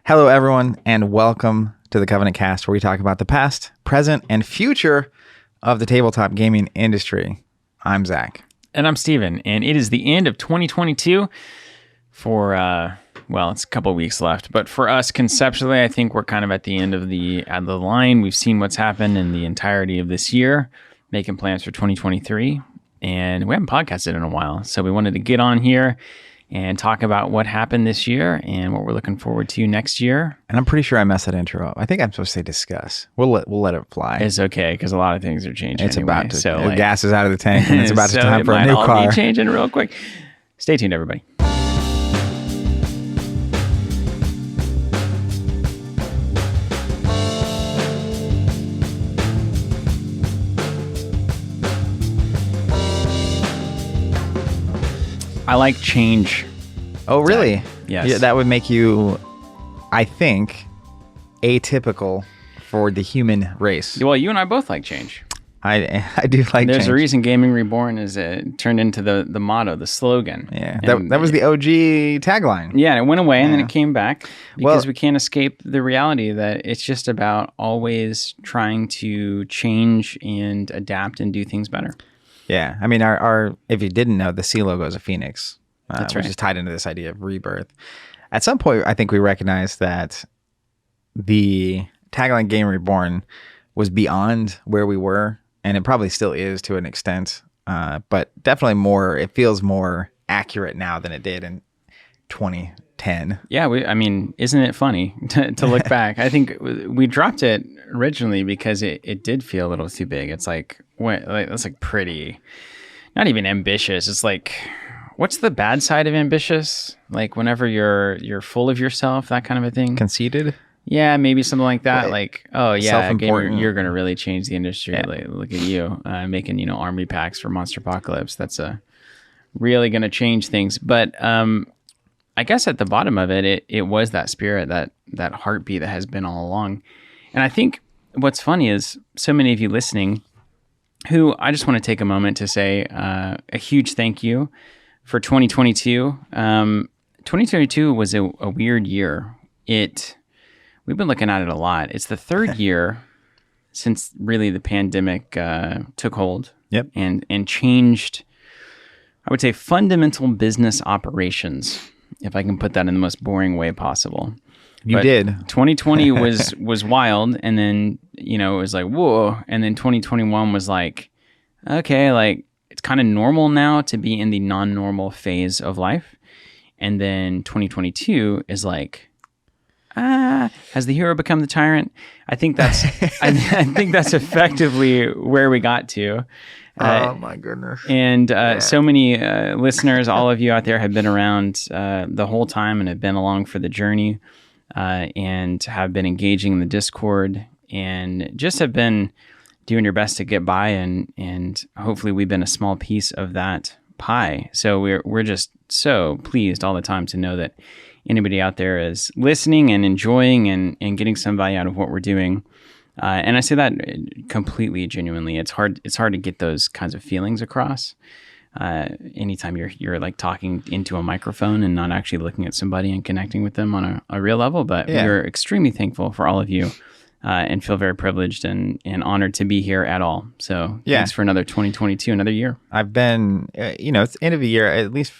Hello, everyone, and welcome to the Covenant Cast, where we talk about the past, present, and future of the tabletop gaming industry. I'm Zach. And I'm Steven, and it is the end of 2022 for, it's a couple of weeks left. But for us, conceptually, I think we're kind of at the end of the line. We've seen what's happened in the entirety of this year, making plans for 2023, and we haven't podcasted in a while. So we wanted to get on here and talk about what happened this year and what we're looking forward to next year. And I'm pretty sure I messed that intro up. I think I'm supposed to say discuss. We'll let it fly. It's okay, because a lot of things are changing. It's anyway. about to. Gas is out of the tank, and it's about to time for a new car. So it might all be changing real quick. Stay tuned, everybody. I like change. Oh, really? Yes. Yeah, that would make you, I think, atypical for the human race. Well, you and I both like change. I do like There's change. a reason Gaming Reborn is turned into the motto, the slogan. Yeah, that was the OG tagline. Yeah, and it went away and then it came back because we can't escape the reality that it's just about always trying to change and adapt and do things better. Yeah, I mean, our if you didn't know, the C logo is a phoenix, That's right. which is tied into this idea of rebirth. At some point, I think we recognized that the tagline Game Reborn was beyond where we were, and it probably still is to an extent, but definitely more. It feels more accurate now than it did in 2010. Yeah, isn't it funny to look back? I think we dropped it originally because it did feel a little too big. It's that's like pretty, not even ambitious. It's like, what's the bad side of ambitious? Like whenever you're full of yourself, that kind of a thing. Conceited? Yeah, maybe something like that. Right. Like, oh yeah, Self-important. you're gonna really change the industry. Yeah. Like, look at you making army packs for Monster Apocalypse. That's really gonna change things. But I guess at the bottom of it was that spirit, that heartbeat that has been all along. And I think what's funny is so many of you listening, who I just want to take a moment to say a huge thank you for 2022. 2022 was a weird year. We've been looking at it a lot. It's the third year since really the pandemic took hold. Yep. And changed, I would say, fundamental business operations, if I can put that in the most boring way possible. You did. 2020 was wild, and then it was like whoa, and then 2021 was like, okay, like it's kind of normal now to be in the non-normal phase of life, and then 2022 is like, has the hero become the tyrant? I think that's I think that's effectively where we got to. Oh my goodness. And so many listeners, all of you out there have been around the whole time and have been along for the journey and have been engaging in the Discord and just have been doing your best to get by. And hopefully we've been a small piece of that pie. So we're just so pleased all the time to know that anybody out there is listening and enjoying and getting some value out of what we're doing. And I say that completely genuinely. It's hard to get those kinds of feelings across. Anytime you're like talking into a microphone and not actually looking at somebody and connecting with them on a real level. But we're extremely thankful for all of you and feel very privileged and honored to be here at all. So thanks for another 2022, another year. I've been, it's the end of the year, at least.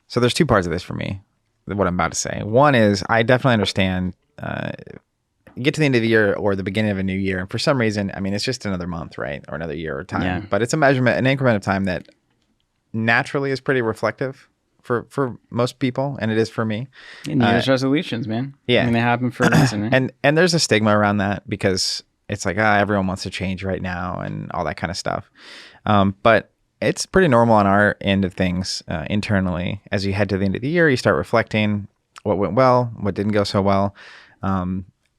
So there's two parts of this for me, what I'm about to say. One is I definitely understand get to the end of the year or the beginning of a new year, and for some reason, it's just another month, right? Or another year or time. Yeah. But it's a measurement, an increment of time that naturally is pretty reflective for most people, and it is for me. And New Year's resolutions, man. Yeah. They happen for a reason, right? And there's a stigma around that because it's like, everyone wants to change right now and all that kind of stuff. But it's pretty normal on our end of things internally. As you head to the end of the year, you start reflecting what went well, what didn't go so well.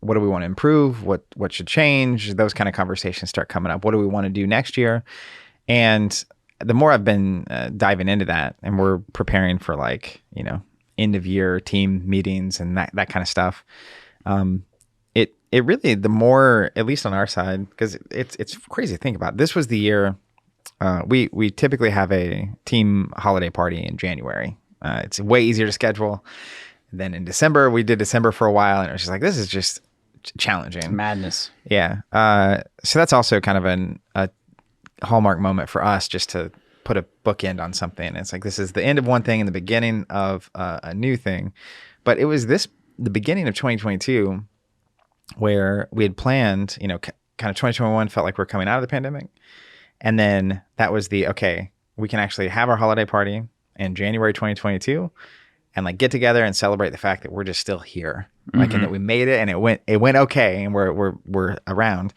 What do we want to improve? What should change? Those kind of conversations start coming up. What do we want to do next year? And the more I've been diving into that, and we're preparing for end of year team meetings and that kind of stuff. It really, the more, at least on our side, because it's crazy to think about. This was the year we typically have a team holiday party in January. It's way easier to schedule. And then in December, we did December for a while, and it was just like, this is just challenging. Madness. Yeah. So that's also kind of a hallmark moment for us, just to put a bookend on something. It's like, this is the end of one thing and the beginning of a new thing. But it was the beginning of 2022 where we had planned, kind of 2021 felt like we're coming out of the pandemic. And then that was okay, we can actually have our holiday party in January 2022 and like get together and celebrate the fact that we're just still here. Like, and that we made it and it went okay, and we're around.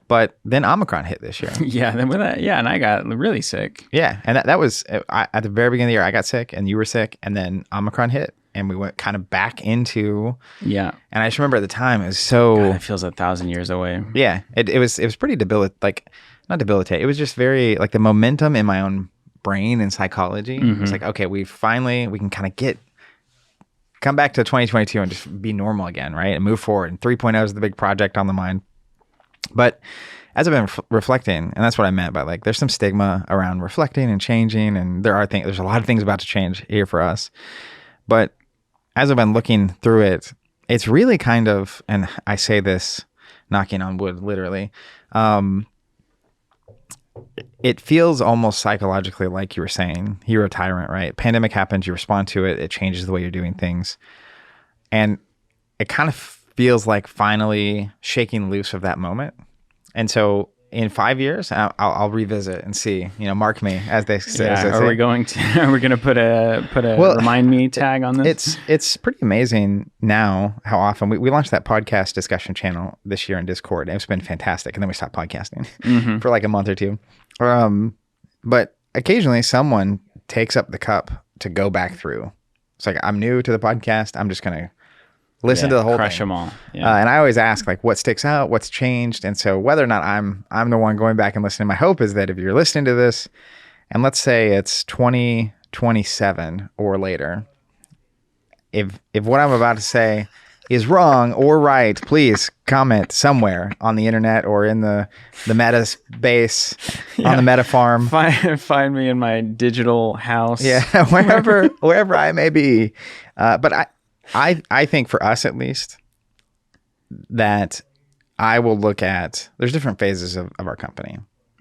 But then Omicron hit this year. Yeah, then with that, and I got really sick. Yeah, and that was at the very beginning of the year. I got sick, and you were sick, and then Omicron hit, and we went kind of back into. Yeah, and I just remember at the time it was so. God, it feels 1,000 years away. Yeah, it was pretty not debilitate. It was just very like the momentum in my own brain and psychology. It's like, okay, we can kind of come back to 2022 and just be normal again, right? And move forward. And 3.0 is the big project on the mind. But as I've been reflecting, and that's what I meant by like, there's some stigma around reflecting and changing, and there's a lot of things about to change here for us. But as I've been looking through it, it's really kind of, and I say this knocking on wood, literally, it feels almost psychologically like you were saying, hero tyrant, right? Pandemic happens, you respond to it, it changes the way you're doing things. And it kind of feels like finally shaking loose of that moment. And so in 5 years, I'll revisit and see, mark me, as they say. Yeah, are we going to put a remind me tag on this? It's pretty amazing now how often we launched that podcast discussion channel this year in Discord. It's been fantastic. And then we stopped podcasting for like a month or two. But occasionally someone takes up the cup to go back through. It's like, I'm new to the podcast. I'm just going to listen to the whole crush thing. them all. Yeah. And I always ask like, what sticks out, what's changed. And so whether or not I'm the one going back and listening, my hope is that if you're listening to this and let's say it's 2027 or later, if what I'm about to say is wrong or right, please comment somewhere on the internet or in the meta space, on the meta farm. Find me in my digital house. Yeah, wherever I may be. But I think for us at least that I will look at, there's different phases of our company.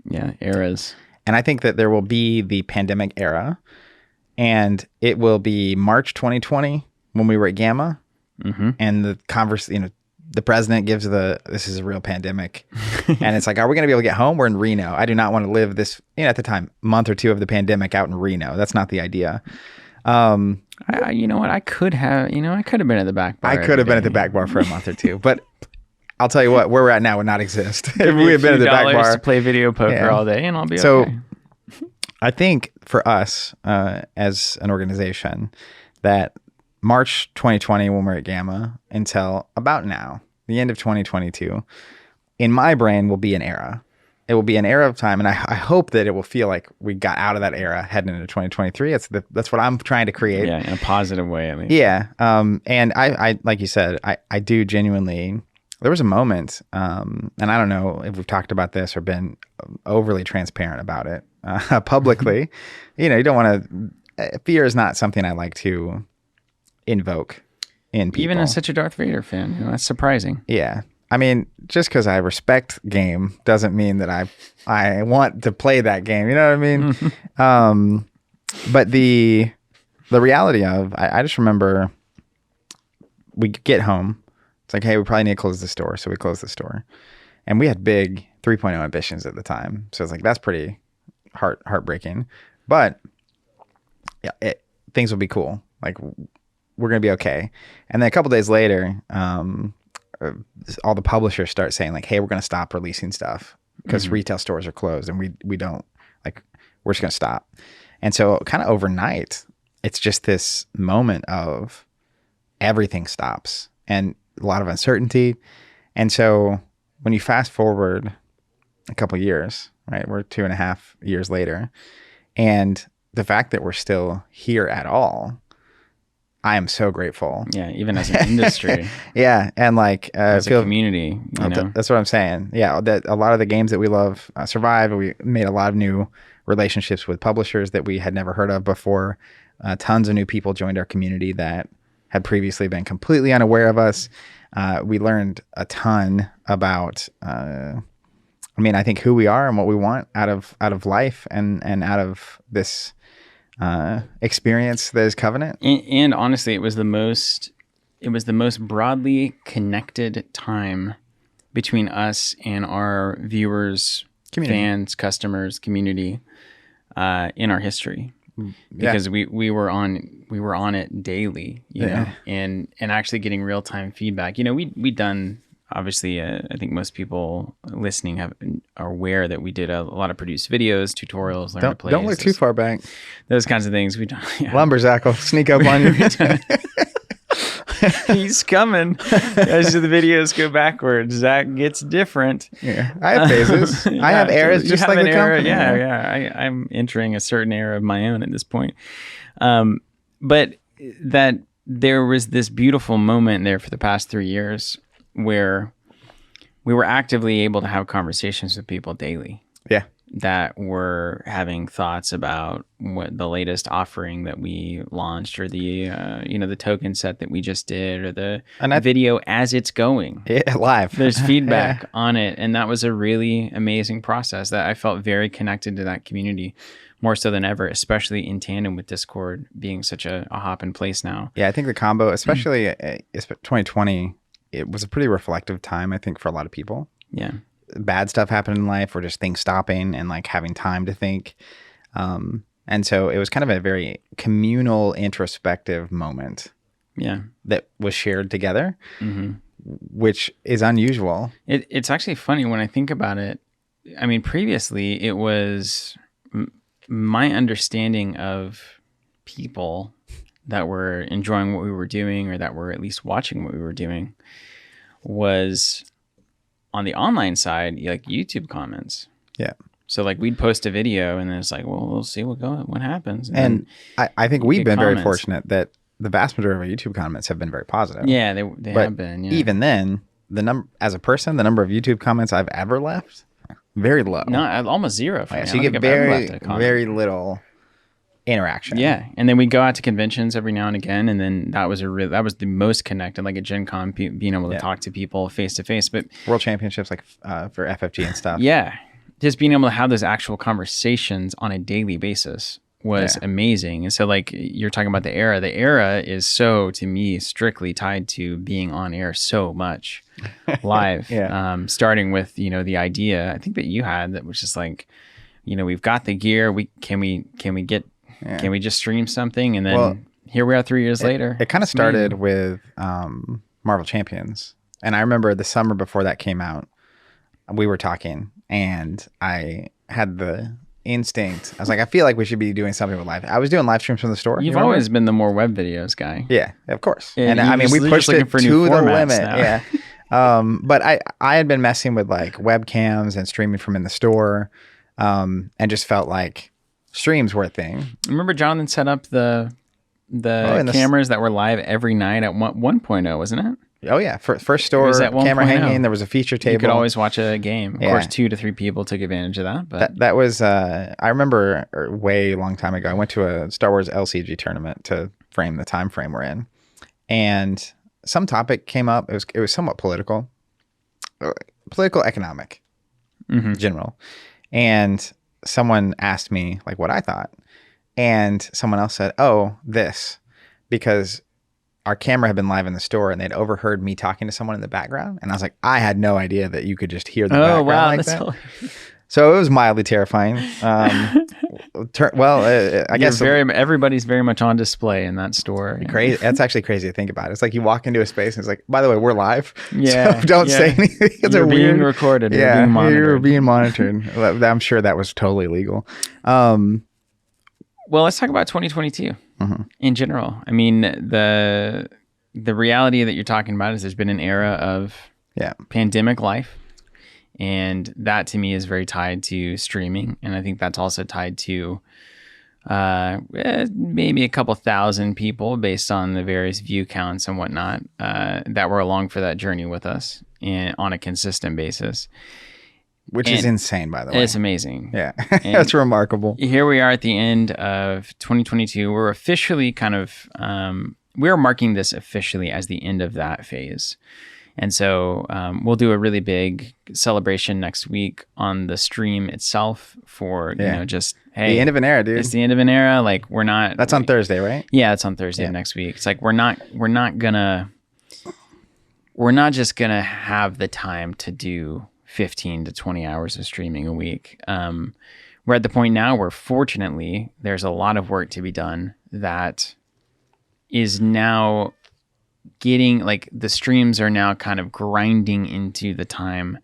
Yeah, eras. And I think that there will be the pandemic era, and it will be March 2020 when we were at Gamma, and the president gives this is a real pandemic. And it's like, are we going to be able to get home? We're in Reno. I do not want to live this, at the time, month or two of the pandemic out in Reno. That's not the idea. You know what? I could have been at the back bar. I could have been at the back bar for a month or two, but I'll tell you what, where we're at now would not exist if we had been at the back bar to play video poker all day, and I'll be so. Okay. I think for us as an organization, that March 2020 when we're at Gamma until about now, the end of 2022, in my brain will be an era. It will be an era of time, and I hope that it will feel like we got out of that era heading into 2023. That's what I'm trying to create. Yeah, in a positive way, at least. Yeah, and I like you said, I do genuinely. There was a moment, and I don't know if we've talked about this or been overly transparent about it publicly. You don't want to. Fear is not something I like to invoke in people. Even as such a Darth Vader fan, that's surprising. Yeah. I mean, just because I respect game doesn't mean that I want to play that game. You know what I mean? But the reality of, I just remember we get home. It's like, hey, we probably need to close the store. So we close the store. And we had big 3.0 ambitions at the time. So it's like, that's pretty heartbreaking. But yeah, things will be cool. Like, we're going to be okay. And then a couple days later, all the publishers start saying like, hey, we're going to stop releasing stuff because retail stores are closed and we don't, like, we're just going to stop. And so kind of overnight, it's just this moment of everything stops and a lot of uncertainty. And so when you fast forward a couple of years, right, we're 2.5 years later, and the fact that we're still here at all, I am so grateful. Yeah, even as an industry. Yeah, and like as a community, that's what I'm saying. Yeah, that a lot of the games that we love survive. We made a lot of new relationships with publishers that we had never heard of before. Tons of new people joined our community that had previously been completely unaware of us. We learned a ton about, I think who we are and what we want out of life and out of this experience that is Covenant. And honestly, it was the most broadly connected time between us and our viewers, fans, customers, community in our history. Because we were on it daily, you know, and actually getting real time feedback. You know, we'd done, obviously, I think most people listening are aware that we did a lot of produced videos, tutorials, learn to play. Don't look too far back. Those kinds of things we done. Yeah. Lumberzack will sneak up on you. He's coming. As the videos go backwards, Zach gets different. Yeah, I have phases. I have eras, just like the company. I'm entering a certain era of my own at this point. But that there was this beautiful moment there for the past 3 years where we were actively able to have conversations with people daily. Yeah. That were having thoughts about what the latest offering that we launched, or the the token set that we just did, or the video as it's going. Yeah, live. There's feedback on it, and that was a really amazing process that I felt very connected to that community, more so than ever, especially in tandem with Discord being such a hop in place now. Yeah, I think the combo, especially 2020, it was a pretty reflective time, I think, for a lot of people. Yeah. Bad stuff happened in life, or just things stopping and like having time to think. And so it was kind of a very communal, introspective moment. Yeah. That was shared together, which is unusual. It's actually funny when I think about it. I mean, previously it was my understanding of people that were enjoying what we were doing, or that were at least watching what we were doing, was on the online side, like YouTube comments. Yeah. So like we'd post a video and then it's like, well, we'll see what happens. And I think we've been very fortunate that the vast majority of our YouTube comments have been very positive. Yeah, they have been. Yeah. Even then, the number of YouTube comments I've ever left, very low. No, almost zero. For me. So you get very little interaction. Yeah, and then we go out to conventions every now and again, and then that was the most connected, like at Gen Con, being able to talk to people face to face. But World Championships, like for FFG and stuff. Yeah, just being able to have those actual conversations on a daily basis was amazing. And so, like you're talking about the era is so, to me, strictly tied to being on air so much live. Starting with the idea I think that you had, that was just like, we've got the gear. Can we just stream something? And then here we are 3 years later. It kind of started with Marvel Champions. And I remember the summer before that came out, we were talking, and I had the instinct. I was like, I feel like we should be doing something with live. I was doing live streams from the store. You've always been the more web videos guy. Yeah, of course. And I mean, we pushed it to the limit. Now. Yeah. But I had been messing with like webcams and streaming from in the store, and just felt like streams were a thing. Remember Jonathan set up the cameras that were live every night at 1.0, wasn't it? Oh yeah, first store camera hanging. There was a feature table. You could always watch a game. Of course, 2 to 3 people took advantage of that. But that was I remember way long time ago. I went to a Star Wars LCG tournament to frame the time frame we're in, and some topic came up. It was somewhat political, economic, general, and someone asked me like what I thought, and someone else said, "Oh, this," because our camera had been live in the store, and they'd overheard me talking to someone in the background, and I was like, I had no idea that you could just hear the background like that. So it was mildly terrifying. I guess everybody's very much on display in that store. Crazy. That's actually crazy to think about. It's like you walk into a space and it's like, by the way, we're live. Yeah. So don't say anything. You're being recorded. Yeah. Being monitored. You're being monitored. I'm sure that was totally legal. Well, let's talk about 2022 in general. I mean, the reality that you're talking about is there's been an era of pandemic life. And that to me is very tied to streaming. And I think that's also tied to maybe a couple thousand people based on the various view counts and whatnot that were along for that journey with us on a consistent basis. Which is insane, by the way. It's amazing. Yeah, that's remarkable. Here we are at the end of 2022. We're officially kind of we're marking this officially as the end of that phase. And so we'll do a really big celebration next week on the stream itself for, just, hey, the end of an era, dude. It's the end of an era. Like That's on Thursday, right? Yeah, it's on Thursday of next week. It's like we're not just gonna have the time to do 15 to 20 hours of streaming a week. We're at the point now where fortunately there's a lot of work to be done that is now getting, like, the streams are now kind of grinding into the time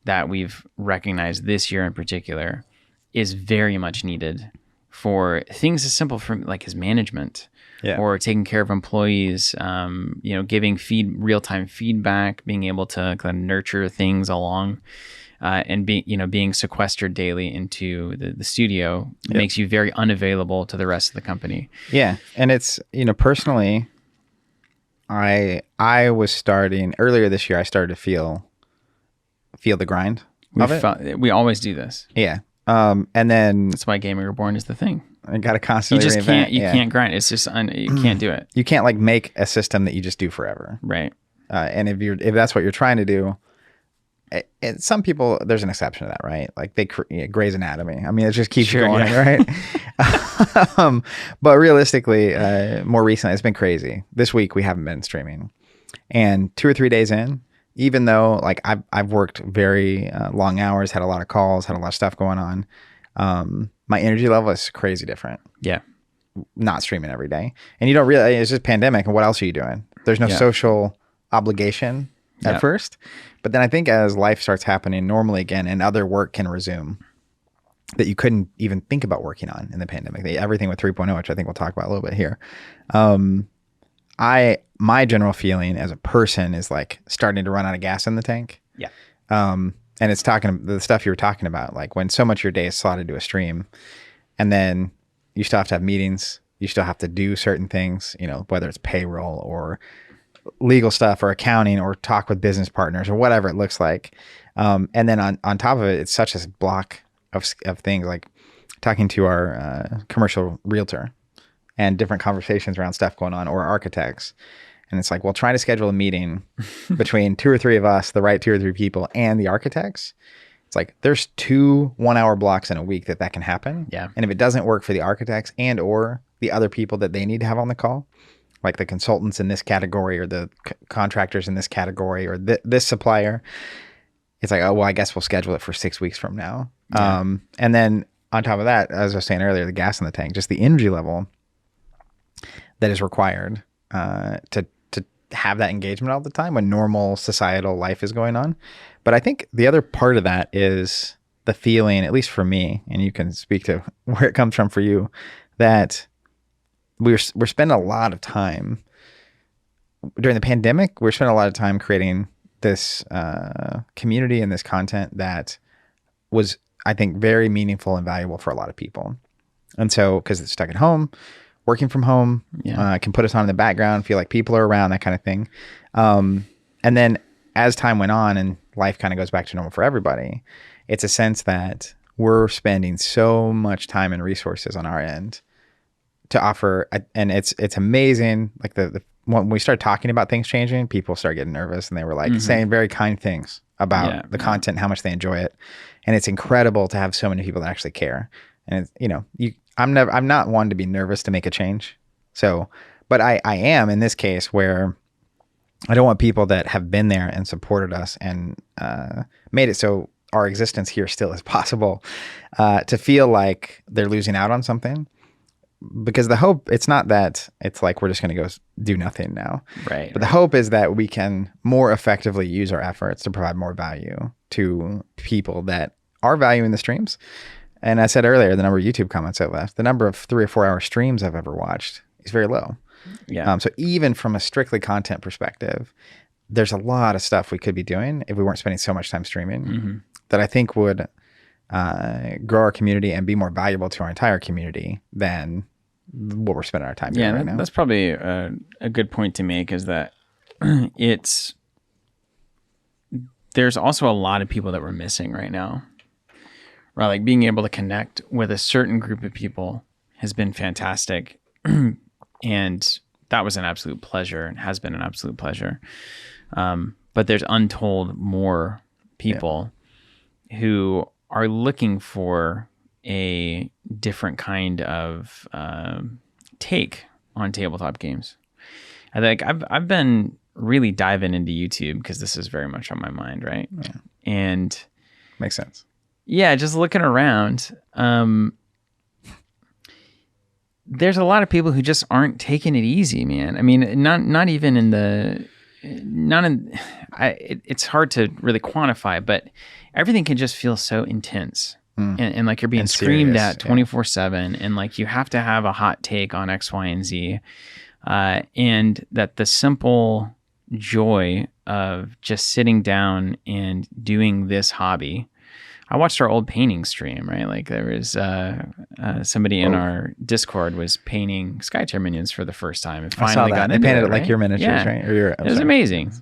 that we've recognized this year in particular is very much needed for things as simple from like as management or taking care of employees, giving real-time feedback, being able to kind of nurture things along, and being sequestered daily into the studio makes you very unavailable to the rest of the company. Yeah. And it's, personally, I was starting earlier this year. I started to feel the grind of it. We always do this. Yeah. And then that's why Gaming Reborn is the thing. I got to constantly you just reinvent. Can't grind. It's just you can't do it. You can't like make a system that you just do forever. Right. And if that's what you're trying to do, some people, there's an exception to that, right? Like Grey's Anatomy. I mean, it just keeps going, right? But realistically, more recently, it's been crazy. This week we haven't been streaming, and 2 or 3 days in, even though like I've worked very long hours, had a lot of calls, had a lot of stuff going on, my energy level is crazy different. Yeah. Not streaming every day, and you don't really. It's just pandemic, and what else are you doing? There's no social obligation at first. But then I think as life starts happening normally again and other work can resume that you couldn't even think about working on in the pandemic, everything with 3.0, which I think we'll talk about a little bit here. My general feeling as a person is like starting to run out of gas in the tank. Yeah. And it's the stuff you were talking about, like when so much of your day is slotted to a stream and then you still have to have meetings, you still have to do certain things, whether it's payroll or legal stuff or accounting or talk with business partners or whatever it looks like. And then on top of it, it's such a block of things, like talking to our commercial realtor and different conversations around stuff going on, or architects. And it's like, well, trying to schedule a meeting between 2 or 3 of us, the right 2 or 3 people, and the architects. It's like there's 2 1-hour blocks in a week that can happen. Yeah. And if it doesn't work for the architects and or the other people that they need to have on the call, like the consultants in this category or the contractors in this category or this supplier, it's like, oh, well, I guess we'll schedule it for 6 weeks from now. Yeah. And then on top of that, as I was saying earlier, the gas in the tank, just the energy level that is required to have that engagement all the time when normal societal life is going on. But I think the other part of that is the feeling, at least for me, and you can speak to where it comes from for you, that we're spending a lot of time during the pandemic. We're spending a lot of time creating this community and this content that was, I think, very meaningful and valuable for a lot of people. And so, because it's stuck at home, working from home, can put us on in the background, feel like people are around, that kind of thing. And then as time went on and life kind of goes back to normal for everybody, it's a sense that we're spending so much time and resources on our end to offer, and it's amazing. Like when we started talking about things changing, people started getting nervous, and they were like saying very kind things about the content, how much they enjoy it, and it's incredible to have so many people that actually care. And it's, I'm not one to be nervous to make a change. So, but I am in this case where I don't want people that have been there and supported us and made it so our existence here still is possible to feel like they're losing out on something. Because the hope, it's not that it's like we're just going to go do nothing now. Right. But the hope is that we can more effectively use our efforts to provide more value to people that are valuing the streams. And I said earlier, the number of YouTube comments I've left, the number of 3 or 4 hour streams I've ever watched is very low. Yeah. So even from a strictly content perspective, there's a lot of stuff we could be doing if we weren't spending so much time streaming that I think would grow our community and be more valuable to our entire community than what we're spending our time doing right now. That's probably a good point to make, is that there's also a lot of people that we're missing right now. Right, like being able to connect with a certain group of people has been fantastic. And that was an absolute pleasure and has been an absolute pleasure. But there's untold more people who are looking for a different kind of take on tabletop games. I think I've been really diving into YouTube because this is very much on my mind, right? Yeah. And makes sense. Yeah, just looking around, there's a lot of people who just aren't taking it easy, man. I mean, not even in the it's hard to really quantify, but everything can just feel so intense. And like you're being screamed at 24/7, and like you have to have a hot take on X, Y, and Z. And that the simple joy of just sitting down and doing this hobby. I watched our old painting stream, right? Like there was somebody in our Discord was painting Skytear minions for the first time. And finally got they into painted it, it like right? your miniatures, right? Or It was amazing.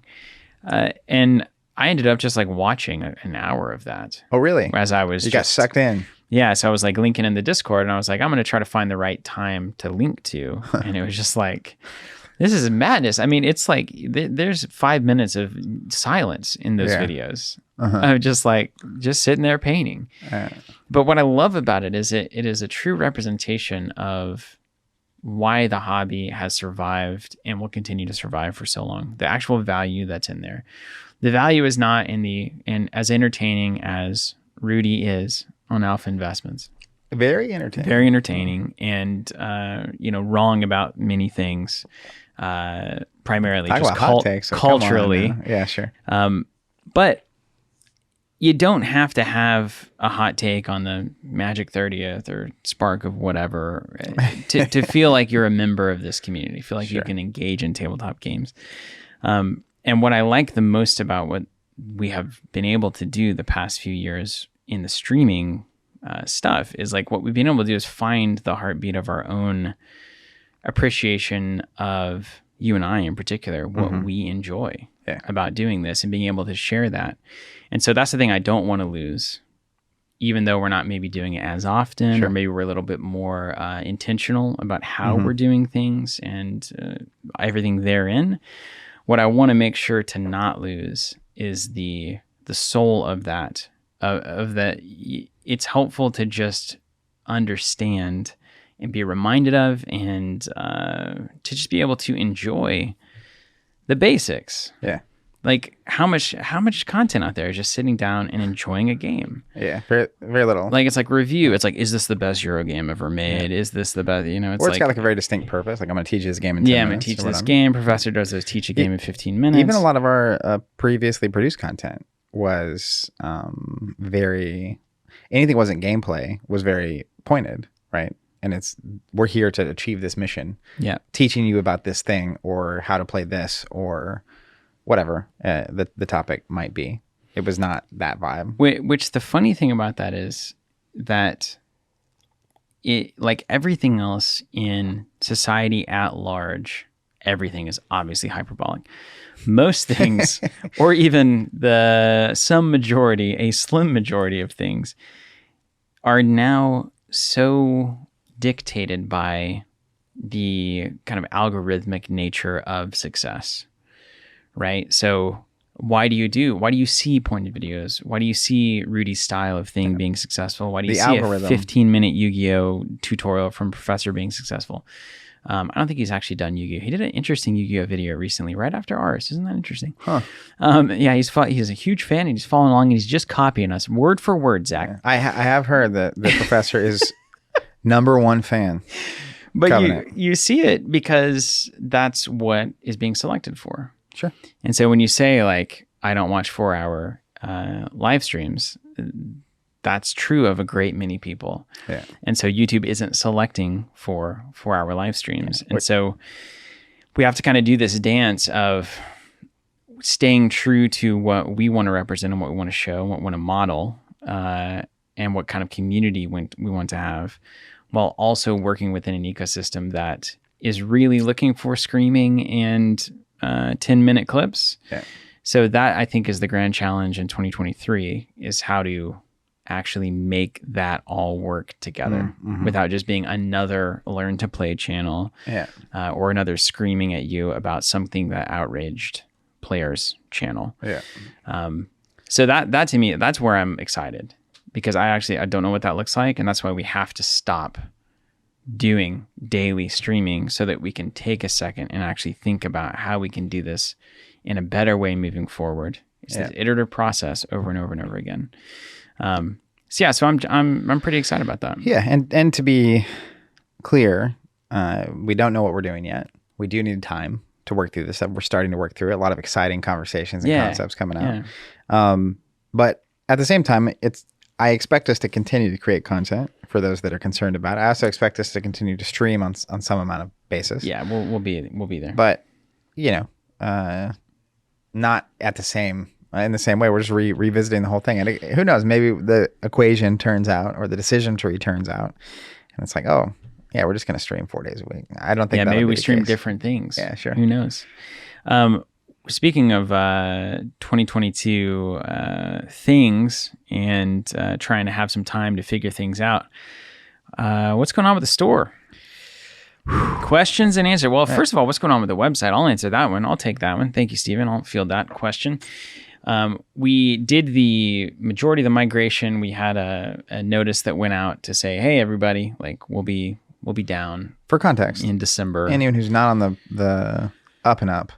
And I ended up just like watching an hour of that. Oh, really? As I was got sucked in. Yeah, so I was like linking in the Discord, and I was like, I'm going to try to find the right time to link to. And it was just like, this is madness. I mean, it's like there's 5 minutes of silence in those videos. Of just sitting there painting. But what I love about it is it is a true representation of why the hobby has survived and will continue to survive for so long. The actual value that's in there. The value is not in as entertaining as Rudy is on Alpha Investments. Very entertaining. Very entertaining, and wrong about many things. Primarily Talk just about hot takes, so culturally. Yeah, sure. But you don't have to have a hot take on the Magic 30th or Spark of whatever to feel like you're a member of this community, feel like you can engage in tabletop games. And what I like the most about what we have been able to do the past few years in the streaming stuff is like what we've been able to do is find the heartbeat of our own appreciation of you and I in particular, what we enjoy about doing this and being able to share that. And so that's the thing I don't want to lose, even though we're not maybe doing it as often, or maybe we're a little bit more intentional about how we're doing things and everything therein. What I want to make sure to not lose is the soul of that, of that. It's helpful to just understand and be reminded of, and to just be able to enjoy the basics. Yeah. Like how much content out there is just sitting down and enjoying a game. Yeah, very, very little. Like it's like review. It's like, is this the best Euro game ever made? Is this the best? It's or it's got like a very distinct purpose. Like I'm going to teach you this game in 10 minutes. I'm going to teach this game. Professor does this teach a game in 15 minutes. Even a lot of our previously produced content was very, anything that wasn't gameplay was very pointed, right? And we're here to achieve this mission. Yeah. Teaching you about this thing or how to play this or whatever the topic might be. It was not that vibe. Which the funny thing about that is that it, like everything else in society at large, everything is obviously hyperbolic. Most things, or even a slim majority of things are now so dictated by the kind of algorithmic nature of success, right? So why do you see pointed videos? Why do you see Rudy's style of thing being successful? Why do you see algorithm. a 15-minute Yu-Gi-Oh tutorial from Professor being successful? I don't think he's actually done Yu-Gi-Oh. He did an interesting Yu-Gi-Oh video recently, right after ours. Isn't that interesting? Huh. Yeah, he's a huge fan, and he's following along, and he's just copying us word for word, Zach. I have heard that the Professor is number one fan. But you see it because that's what is being selected for. Sure. And so when you say like, I don't watch 4-hour live streams, that's true of a great many people. Yeah. And so YouTube isn't selecting for 4-hour live streams. And so we have to kind of do this dance of staying true to what we want to represent and what we want to show, what we want to model, and what kind of community we want to have, while also working within an ecosystem that is really looking for screaming and 10-minute clips. Yeah. So that, I think, is the grand challenge in 2023, is how to actually make that all work together without just being another learn to play channel or another screaming at you about something that outraged players channel. So that to me, that's where I'm excited, because I don't know what that looks like. And that's why we have to stop doing daily streaming so that we can take a second and actually think about how we can do this in a better way moving forward. It's this iterative process over and over and over again. So I'm pretty excited about that. Yeah. And to be clear, we don't know what we're doing yet. We do need time to work through this stuff. We're starting to work through it. A lot of exciting conversations and concepts coming out. But at the same time, I expect us to continue to create content for those that are concerned about it. I also expect us to continue to stream on some amount of basis. Yeah, we'll be there. But not at the same in the same way. We're just revisiting the whole thing, and who knows? Maybe the equation turns out, or the decision tree turns out, and it's like, oh yeah, we're just going to stream 4 days a week. I don't think. Yeah, maybe we stream different things. Yeah, sure. Who knows? Speaking of 2022 things and trying to have some time to figure things out, what's going on with the store? Questions and answers. Well, first of all, what's going on with the website? I'll answer that one. I'll take that one. Thank you, Stephen. I'll field that question. We did the majority of the migration. We had a notice that went out to say, hey, everybody, like we'll be down. For context, in December. Anyone who's not on the up and up.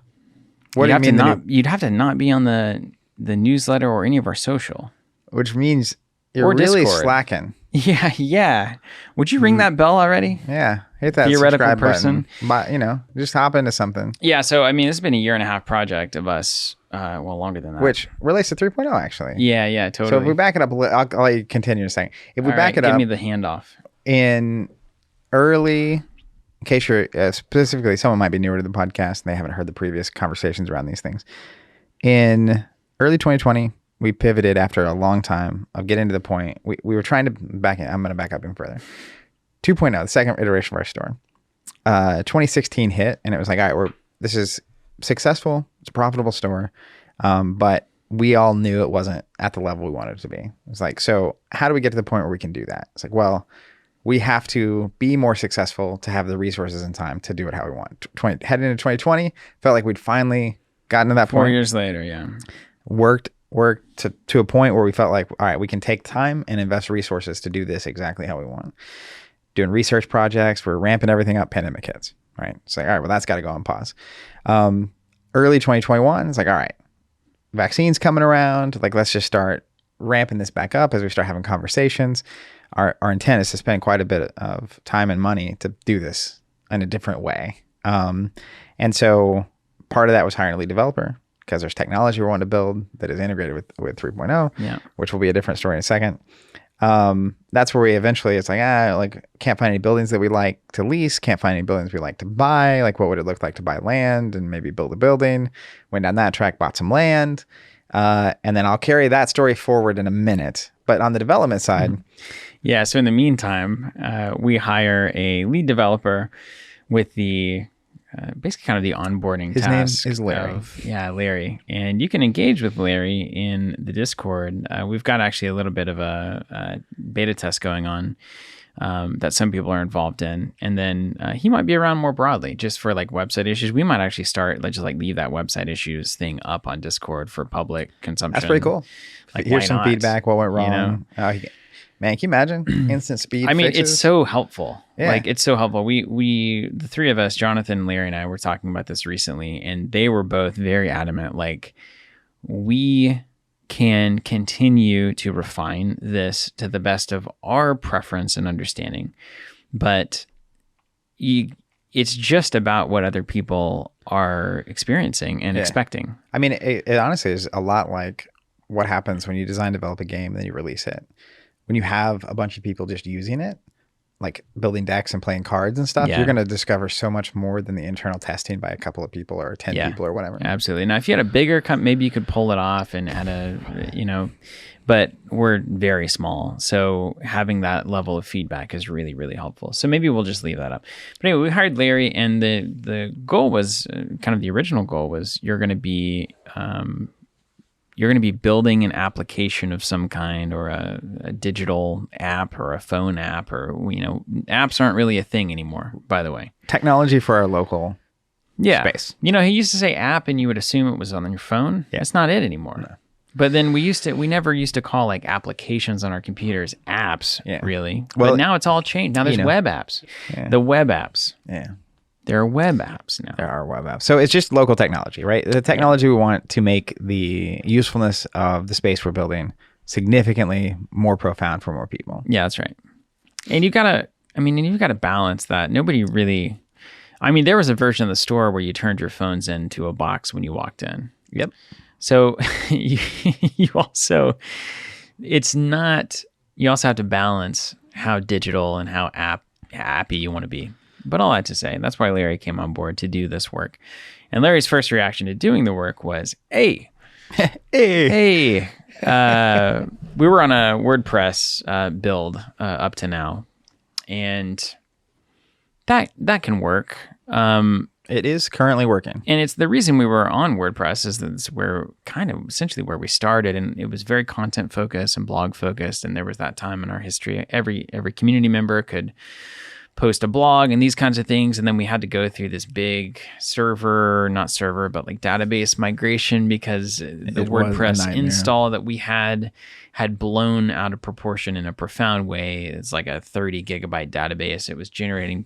What do you mean? You'd have to not be on the newsletter or any of our social. Which means you're really slacking. Yeah. Would you ring that bell already? Yeah. Hit that theoretical subscribe person. Button. But, just hop into something. Yeah. So, I mean, this has been a 1.5-year project of us. Well, longer than that. Which relates to 3.0, actually. Yeah, totally. So if we back it up, I'll let you continue in a second. If we back it up. Give me the handoff. In early... In case you're specifically, someone might be newer to the podcast and they haven't heard the previous conversations around these things. In early 2020, we pivoted after a long time of getting to the point. We were trying to I'm going to back up even further. 2.0, the second iteration of our store. 2016 hit, and it was like, all right, this is successful. It's a profitable store. But we all knew it wasn't at the level we wanted it to be. It was like, so how do we get to the point where we can do that? It's like, well, we have to be more successful to have the resources and time to do it how we want. Heading into 2020, felt like we'd finally gotten to that point. 4 years later, yeah. Worked to a point where we felt like, all right, we can take time and invest resources to do this exactly how we want. Doing research projects, we're ramping everything up, pandemic hits, right? It's like, all right, well, that's got to go on pause. Early 2021, it's like, all right, vaccines coming around, like let's just start ramping this back up as we start having conversations. Our intent is to spend quite a bit of time and money to do this in a different way. And so part of that was hiring a lead developer, because there's technology we want to build that is integrated with 3.0, which will be a different story in a second. That's where we eventually, it's like, can't find any buildings that we like to lease, can't find any buildings we like to buy. Like, what would it look like to buy land and maybe build a building? Went down that track, bought some land. And then I'll carry that story forward in a minute. But on the development side... Yeah. So in the meantime, we hire a lead developer with the basically kind of the onboarding task. His name is Larry. Larry. And you can engage with Larry in the Discord. We've got actually a little bit of a beta test going on that some people are involved in. And then he might be around more broadly just for like website issues. We might actually leave that website issues thing up on Discord for public consumption. That's pretty cool. Like, here's some feedback, what went wrong. Man, can you imagine instant speed? I mean, fixes? It's so helpful. Yeah. Like, it's so helpful. We, the three of us, Jonathan, Larry, and I, were talking about this recently, and they were both very adamant. Like, we can continue to refine this to the best of our preference and understanding, but it's just about what other people are experiencing and expecting. I mean, it honestly is a lot like what happens when you design, develop a game, then you release it. When you have a bunch of people just using it, like building decks and playing cards and stuff, you're going to discover so much more than the internal testing by a couple of people or 10 people or whatever. Absolutely. Now, if you had a bigger company, maybe you could pull it off and had but we're very small. So having that level of feedback is really, really helpful. So maybe we'll just leave that up. But anyway, we hired Larry, and the goal was kind of the original goal was you're going to be you're going to be building an application of some kind, or a digital app or a phone app, or, apps aren't really a thing anymore, by the way. Technology for our local space. He used to say app and you would assume it was on your phone. Yeah. That's not it anymore. No. But then we never used to call like applications on our computers apps, really. Well, but now it's all changed. Now there's web apps. Yeah. The web apps. Yeah. There are web apps now. There are web apps. So it's just local technology, right? The technology we want to make the usefulness of the space we're building significantly more profound for more people. Yeah, that's right. And you've got to balance that. Nobody really, there was a version of the store where you turned your phones into a box when you walked in. Yep. So you also have to balance how digital and how appy you want to be. But all that to say, that's why Larry came on board to do this work. And Larry's first reaction to doing the work was, hey. We were on a WordPress build up to now, and that can work. It is currently working. And it's the reason we were on WordPress is that it's essentially where we started, and it was very content focused and blog focused. And there was that time in our history, every community member could post a blog and these kinds of things. And then we had to go through this big database migration because the WordPress install that we had blown out of proportion in a profound way. It's like a 30 gigabyte database. It was generating,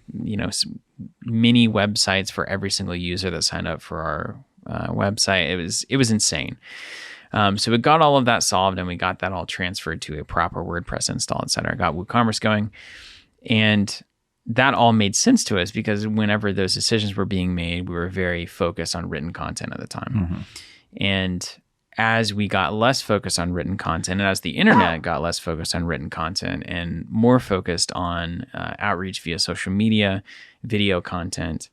mini websites for every single user that signed up for our website. It was insane. So we got all of that solved, and we got that all transferred to a proper WordPress install, et cetera. Got WooCommerce going, and that all made sense to us because whenever those decisions were being made, we were very focused on written content at the time. Mm-hmm. And as we got less focused on written content, and as the internet got less focused on written content and more focused on outreach via social media, video content,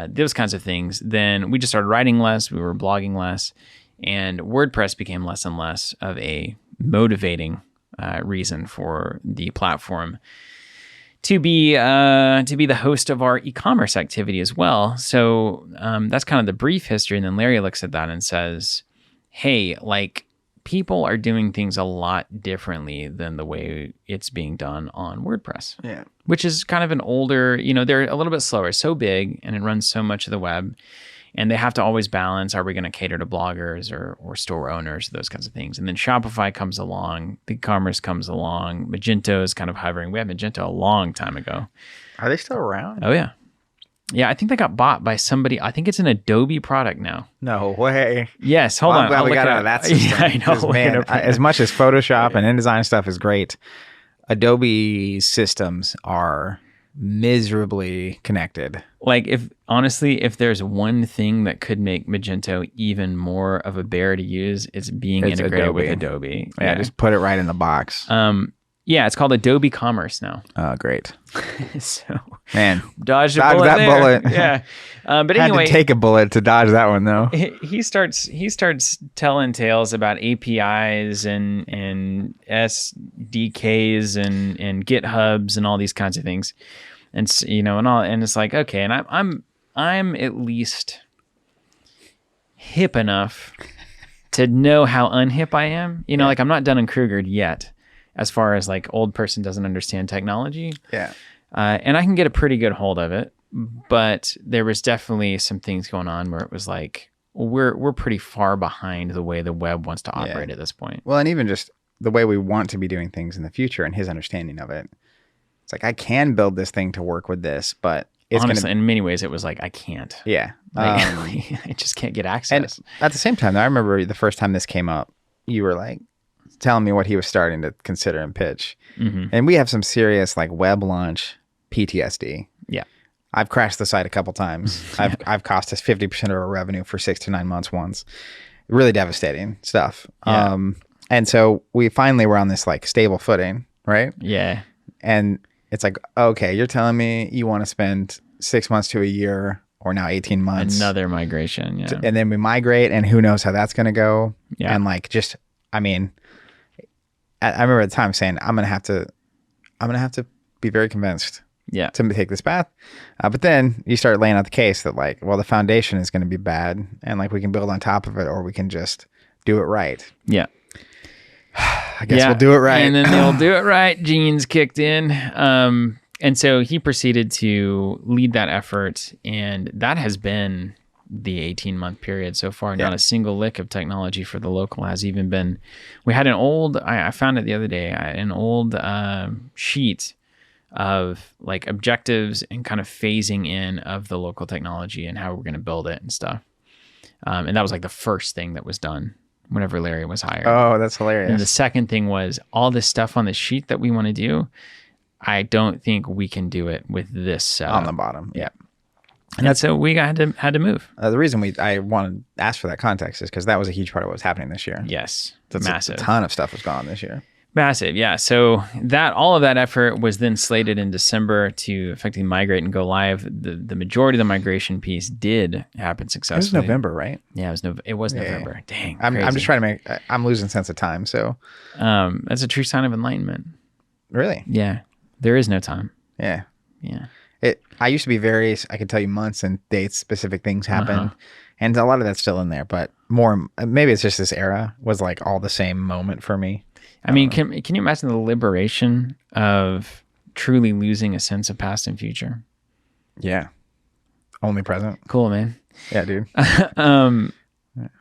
those kinds of things, then we just started writing less, we were blogging less, and WordPress became less and less of a motivating reason for the platform to be the host of our e-commerce activity as well. So that's kind of the brief history. And then Larry looks at that and says, hey, like, people are doing things a lot differently than the way it's being done on WordPress. Yeah. Which is kind of an older, they're a little bit slower. It's so big and it runs so much of the web. And they have to always balance, are we going to cater to bloggers or store owners, those kinds of things. And then Shopify comes along, BigCommerce comes along, Magento is kind of hovering. We had Magento a long time ago. Are they still around? Oh, yeah. Yeah, I think they got bought by somebody. I think it's an Adobe product now. No way. Yes, hold on. I'm glad we got out of that system. Yeah, I know. Man, as much as Photoshop and InDesign stuff is great, Adobe systems are miserably connected. Like, if there's one thing that could make Magento even more of a bear to use, it's integrated Adobe. With Adobe. Yeah, just put it right in the box. Yeah, it's called Adobe Commerce now. Oh, great. So, man, dodge that bullet. Yeah, but anyway, had to take a bullet to dodge that one though. He starts telling tales about APIs and SDKs and GitHubs and all these kinds of things, and it's like, okay, and I'm at least hip enough to know how unhip I am. Like, I'm not Dunning-Krugered yet, as far as like old person doesn't understand technology. Yeah. And I can get a pretty good hold of it, but there was definitely some things going on where it was like, we're pretty far behind the way the web wants to operate at this point. Well, and even just the way we want to be doing things in the future and his understanding of it. It's like, I can build this thing to work with this, but it's honestly, in many ways, it was like, I can't. Yeah. I just can't get access. And at the same time, I remember the first time this came up, you were like, telling me what he was starting to consider and pitch. Mm-hmm. And we have some serious like web launch PTSD. Yeah. I've crashed the site a couple times. I've cost us 50% of our revenue for 6 to 9 months once. Really devastating stuff. Yeah. And so we finally were on this like stable footing, right? Yeah. And it's like, okay, you're telling me you want to spend 6 months to a year or now 18 months. Another migration. Yeah. And then we migrate and who knows how that's going to go. Yeah. And like, I remember at the time saying, I'm gonna have to be very convinced to take this path. But then you start laying out the case that like, well, the foundation is going to be bad, and like we can build on top of it, or we can just do it right. Yeah. I guess we'll do it right. And then they'll do it right. Genes kicked in. And so he proceeded to lead that effort. And that has been the 18-month period so far. Not a single lick of technology for the local has even been. We had an old, I found it the other day, an old sheet of like objectives and kind of phasing in of the local technology and how we're going to build it and stuff. And that was like the first thing that was done whenever Larry was hired. Oh, that's hilarious. And the second thing was all this stuff on the sheet that we want to do. I don't think we can do it with this setup. On the bottom. Yeah. And so we had to move. The reason I wanted to ask for that context is because that was a huge part of what was happening this year. Yes. That's massive. A ton of stuff was gone this year. Massive, yeah. So all of that effort was then slated in December to effectively migrate and go live. The majority of the migration piece did happen successfully. It was November, right? Yeah, it was November. Dang, I'm just trying to I'm losing sense of time. So that's a true sign of enlightenment. Really? Yeah, there is no time. Yeah. Yeah. I used to be I could tell you months and dates, specific things happened. And a lot of that's still in there, but maybe it's just this era was like all the same moment for me. I mean, can you imagine the liberation of truly losing a sense of past and future? Yeah. Only present. Cool, man. Yeah, dude.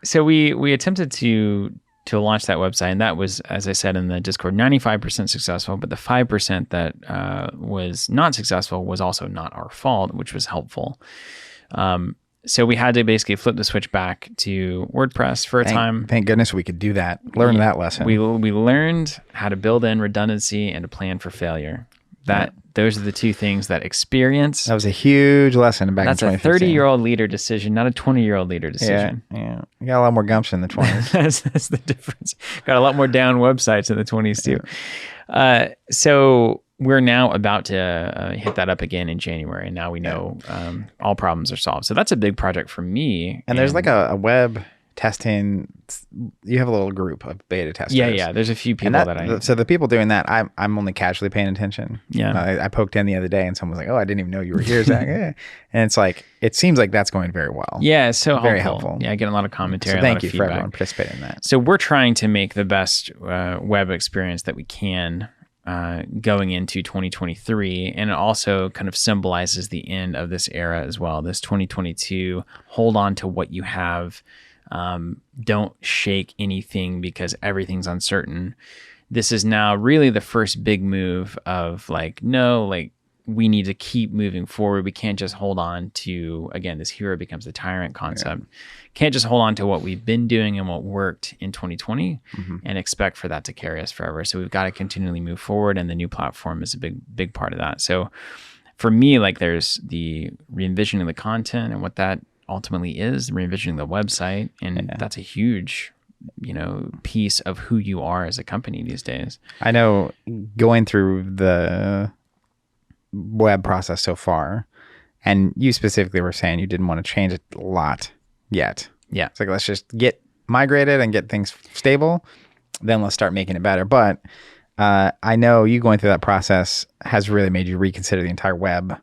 So we attempted to launch that website, and that was, as I said in the Discord, 95% successful, but the 5% that was not successful was also not our fault, which was helpful. So we had to basically flip the switch back to WordPress for a time. Thank goodness we could do that. Learn that lesson. We learned how to build in redundancy and to plan for failure. Those are the two things that experience. That was a huge lesson back in 2015. That's a 30-year-old leader decision, not a 20-year-old leader decision. Yeah. You got a lot more gumption in the 20s. That's the difference. Got a lot more down websites in the 20s too. So we're now about to hit that up again in January, and now we know all problems are solved. So that's a big project for me. And there's like a web testing. You have a little group of beta testers. Yeah. There's a few people that I. So the people doing that, I'm only casually paying attention. Yeah. I poked in the other day, and someone was like, "Oh, I didn't even know you were here, Zach." Yeah. And it's like it seems like that's going very well. Yeah, so very helpful. Yeah, I get a lot of commentary. So thank you feedback. for everyone participating in that. So we're trying to make the best web experience that we can going into 2023, and it also kind of symbolizes the end of this era as well. This 2022, hold on to what you have. Don't shake anything because everything's uncertain. This is now really the first big move of we need to keep moving forward. We can't just hold on to, again, this hero becomes the tyrant concept. Yeah. Can't just hold on to what we've been doing and what worked in 2020 and expect for that to carry us forever. So we've got to continually move forward, and the new platform is a big part of that. So for me, there's the re-envisioning the content and what that ultimately is, re-envisioning the website, and that's a huge piece of who you are as a company these days. I know going through the web process so far, and you specifically were saying you didn't want to change it a lot yet. Yeah. It's like, let's just get migrated and get things stable, then let's start making it better. But I know you going through that process has really made you reconsider the entire web,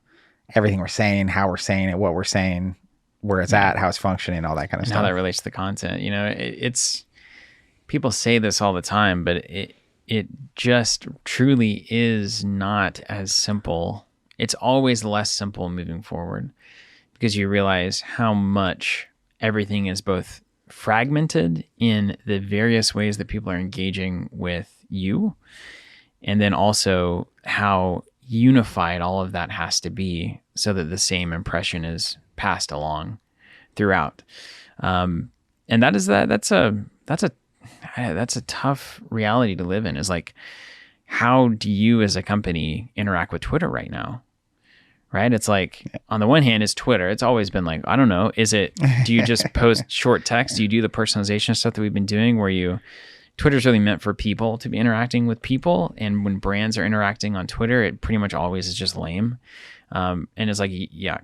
everything we're saying, how we're saying it, what we're saying, where it's at, how it's functioning, all that kind of stuff. How that relates to the content. It's people say this all the time, but it just truly is not as simple. It's always less simple moving forward because you realize how much everything is both fragmented in the various ways that people are engaging with you, and then also how unified all of that has to be so that the same impression is passed along throughout. And that's a tough reality to live in, is how do you as a company interact with Twitter right now? Right? It's on the one hand, it's Twitter. It's always been I don't know, do you just post short text? Do you do the personalization stuff that we've been doing where Twitter's really meant for people to be interacting with people. And when brands are interacting on Twitter, it pretty much always is just lame. And it's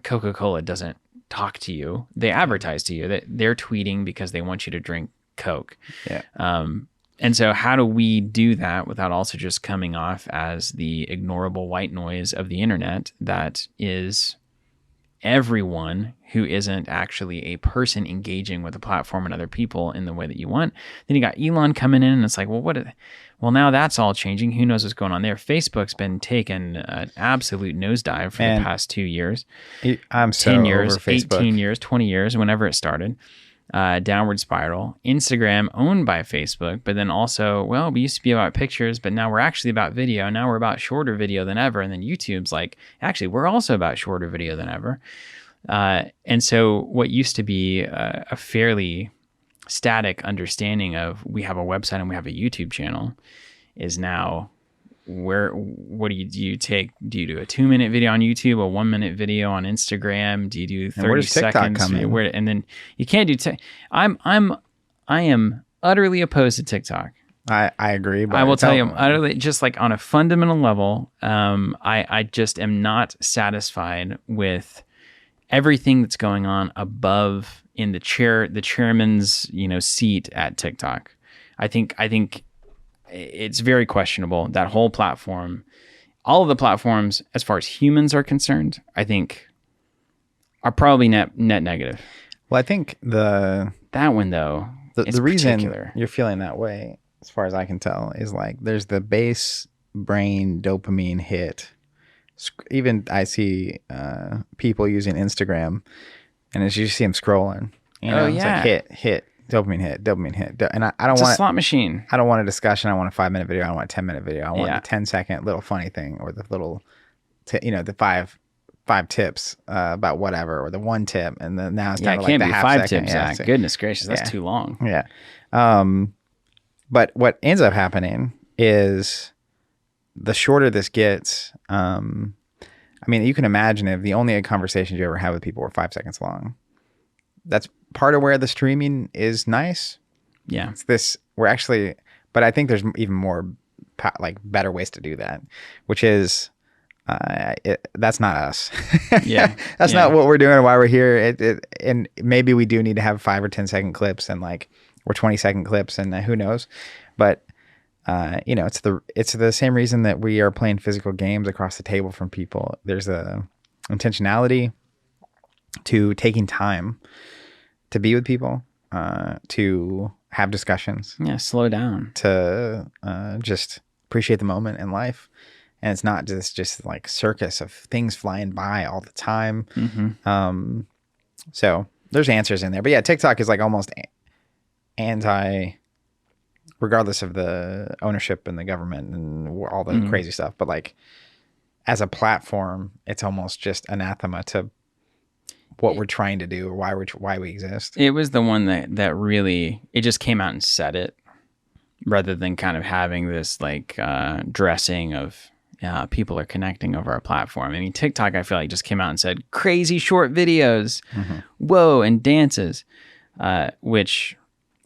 Coca-Cola doesn't talk to you. They advertise to you that they're tweeting because they want you to drink Coke. Yeah. And so how do we do that without also just coming off as the ignorable white noise of the internet that is everyone who isn't actually a person engaging with the platform and other people in the way that you want. Then you got Elon coming in, and it's like, well, now that's all changing. Who knows what's going on there? Facebook's been taking an absolute nosedive for the past 2 years. I'm so 10 years, over Facebook. 18 years, 20 years, whenever it started. Downward spiral. Instagram owned by Facebook, but then also, well, we used to be about pictures, but now we're actually about video. Now we're about shorter video than ever. And then YouTube's like, actually, we're also about shorter video than ever. And so what used to be a fairly static understanding of we have a website and we have a YouTube channel is now what do you take? Do you do a 2-minute video on YouTube, a 1-minute video on Instagram? Do you do 30 seconds? And then you can't do I am utterly opposed to TikTok. I agree. But I will tell you, I'm utterly, just like on a fundamental level, I just am not satisfied with everything that's going on above in the chairman's, seat at TikTok. I think it's very questionable. That whole platform, all of the platforms, as far as humans are concerned, I think are probably net negative. Well, I think that one though, the reason you're feeling that way, as far as I can tell, is like there's the base brain dopamine hit. Even I see people using Instagram, and as you see them scrolling, it's like hit, dopamine hit, and I don't want a slot machine. I don't want a discussion. I want a 5-minute video. I don't want a 10-minute video. I want a 10-second little funny thing, or the little, the five tips about whatever, or the one tip, and then now it's it like can't the be half 5 second. tips. Zach. Goodness gracious, that's too long. Yeah. But what ends up happening is the shorter this gets. I mean, you can imagine if the only conversations you ever have with people were 5 seconds long. That's part of where the streaming is nice. Yeah. But I think there's even more better ways to do that, which is, that's not us. Yeah. That's not what we're doing or why we're here. And maybe we do need to have 5 or 10 second clips or 20-second clips, and who knows, but it's the same reason that we are playing physical games across the table from people. There's a intentionality to taking time to be with people, to have discussions. Yeah, slow down. To just appreciate the moment in life. And it's not just like circus of things flying by all the time. Mm-hmm. So there's answers in there. But yeah, TikTok is like almost anti, regardless of the ownership and the government and all the crazy stuff. But like as a platform, it's almost just anathema to what we're trying to do or why we exist. It was the one that really, it just came out and said it, rather than kind of having this like dressing of people are connecting over our platform. I mean, TikTok, I feel like just came out and said crazy short videos, whoa, and dances, which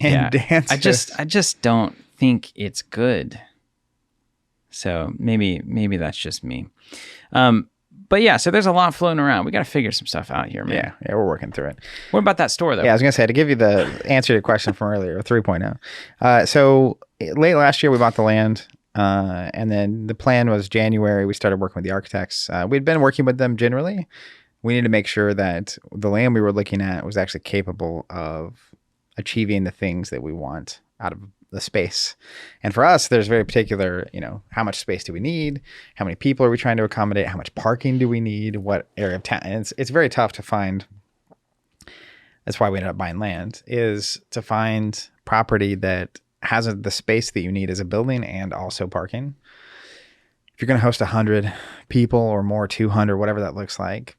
dances. I just don't think it's good. So maybe that's just me. But yeah, so there's a lot floating around. We got to figure some stuff out here, man. Yeah, we're working through it. What about that store, though? Yeah, I was going to say, to give you the answer to your question from earlier, 3.0. So late last year, we bought the land. And then the plan was January, we started working with the architects. We'd been working with them generally. We needed to make sure that the land we were looking at was actually capable of achieving the things that we want out of the space. And for us, there's very particular, how much space do we need? How many people are we trying to accommodate? How much parking do we need? What area of town? And it's very tough to find. That's why we ended up buying land, is to find property that has the space that you need as a building and also parking. If you're going to host 100 people or more, 200, whatever that looks like,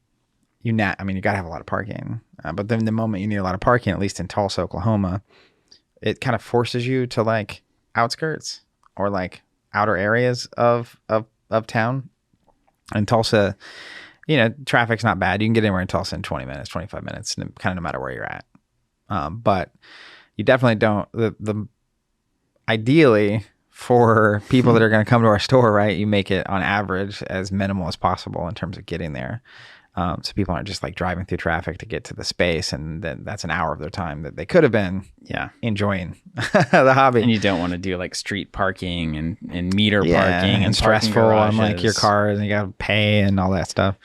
you got to have a lot of parking. But then the moment you need a lot of parking, at least in Tulsa, Oklahoma, it kind of forces you to like outskirts or like outer areas of town. And Tulsa, traffic's not bad. You can get anywhere in Tulsa in 20 minutes, 25 minutes, kind of no matter where you're at. But you definitely don't, ideally for people that are going to come to our store, right, you make it on average as minimal as possible in terms of getting there. So people aren't just like driving through traffic to get to the space, and then that's an hour of their time that they could have been enjoying the hobby. And you don't want to do like street parking and meter parking and stressful on like your cars, and you got to pay and all that stuff.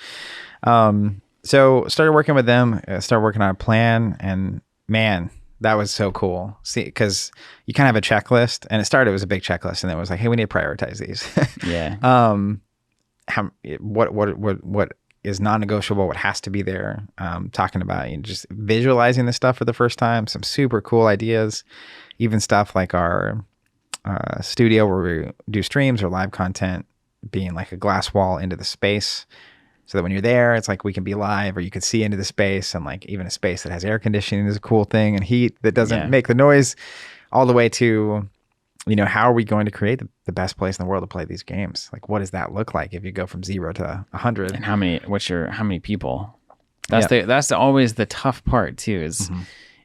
So started working with them, started working on a plan, and man, that was so cool. See, because you kind of have a checklist, and it was a big checklist, and then it was like, hey, we need to prioritize these. Yeah. What is non-negotiable, what has to be there. Talking about just visualizing this stuff for the first time, some super cool ideas, even stuff like our studio where we do streams or live content being like a glass wall into the space, so that when you're there, it's like we can be live, or you can see into the space, and like even a space that has air conditioning is a cool thing, and heat that doesn't make the noise, all the way to, how are we going to create the best place in the world to play these games? Like, what does that look like if you go from 0 to 100? And how many people? That's always the tough part too, is,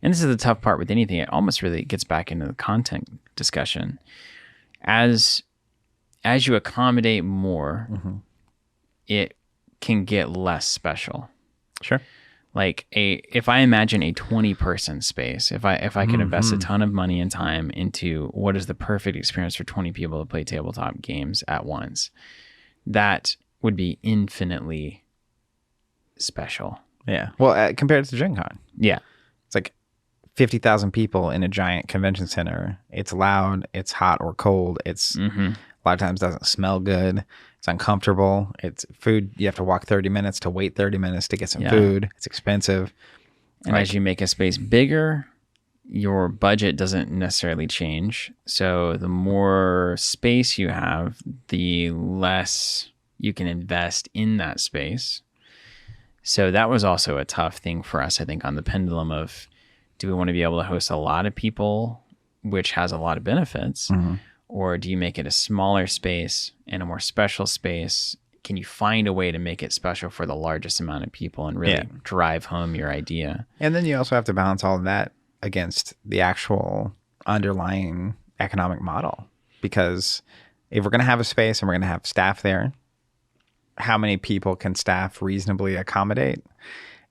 and this is the tough part with anything. It almost really gets back into the content discussion. As you accommodate more, it can get less special. Sure. Like if I imagine a 20-person space, if I could invest a ton of money and time into what is the perfect experience for 20 people to play tabletop games at once, that would be infinitely special. Yeah. Well, compared to Gen Con. Yeah. It's like 50,000 people in a giant convention center. It's loud. It's hot or cold. It's a lot of times doesn't smell good. It's uncomfortable. It's food. You have to walk 30 minutes to wait 30 minutes to get some food. It's expensive. And as you make a space bigger, your budget doesn't necessarily change. So the more space you have, the less you can invest in that space. So that was also a tough thing for us, I think, on the pendulum of, do we want to be able to host a lot of people, which has a lot of benefits? Or do you make it a smaller space and a more special space? Can you find a way to make it special for the largest amount of people and really drive home your idea? And then you also have to balance all of that against the actual underlying economic model. Because if we're going to have a space and we're going to have staff there, how many people can staff reasonably accommodate?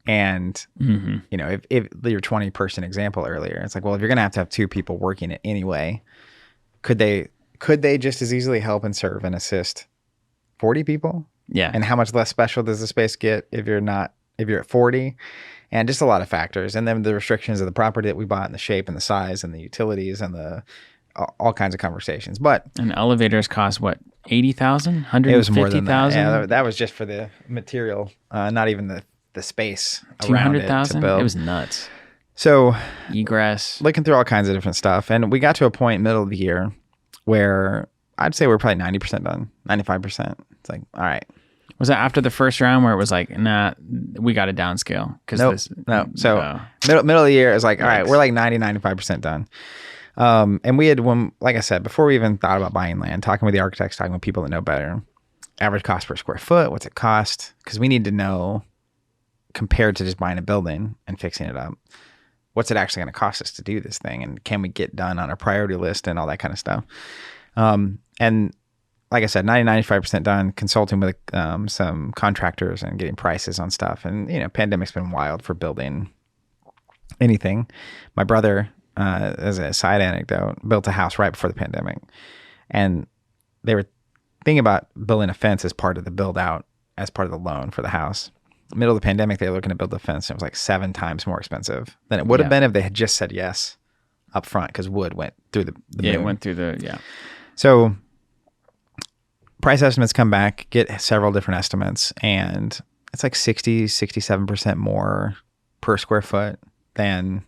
And, if your 20-person example earlier, it's like, well, if you're going to have 2 people working it anyway, could they just as easily help and serve and assist 40 people? Yeah. And how much less special does the space get if you're at 40? And just a lot of factors. And then the restrictions of the property that we bought, and the shape and the size and the utilities and the all kinds of conversations. And elevators cost what, 80,000, 150,000? It was more than that. Yeah, that was just for the material, not even the space around it to build. It was nuts. So egress, looking through all kinds of different stuff. And we got to a point middle of the year where I'd say we're probably 90% done, 95%. It's like, all right. Was that after the first round where it was like, nah, we got to downscale? No. So middle of the year is like, all right, we're like 95% done. And we had, like I said, before we even thought about buying land, talking with the architects, talking with people that know better, average cost per square foot, what's it cost? Because we need to know, compared to just buying a building and fixing it up, what's it actually going to cost us to do this thing? And can we get done on our priority list and all that kind of stuff? And like I said, 95% done, consulting with some contractors and getting prices on stuff. And, pandemic's been wild for building anything. My brother, as a side anecdote, built a house right before the pandemic. And they were thinking about building a fence as part of the build out, as part of the loan for the house. Middle of the pandemic, they were looking to build the fence, and it was like 7 times more expensive than it would have been if they had just said yes up front, because wood went through the moon. It went through the. So price estimates come back, get several different estimates, and it's like 67% more per square foot than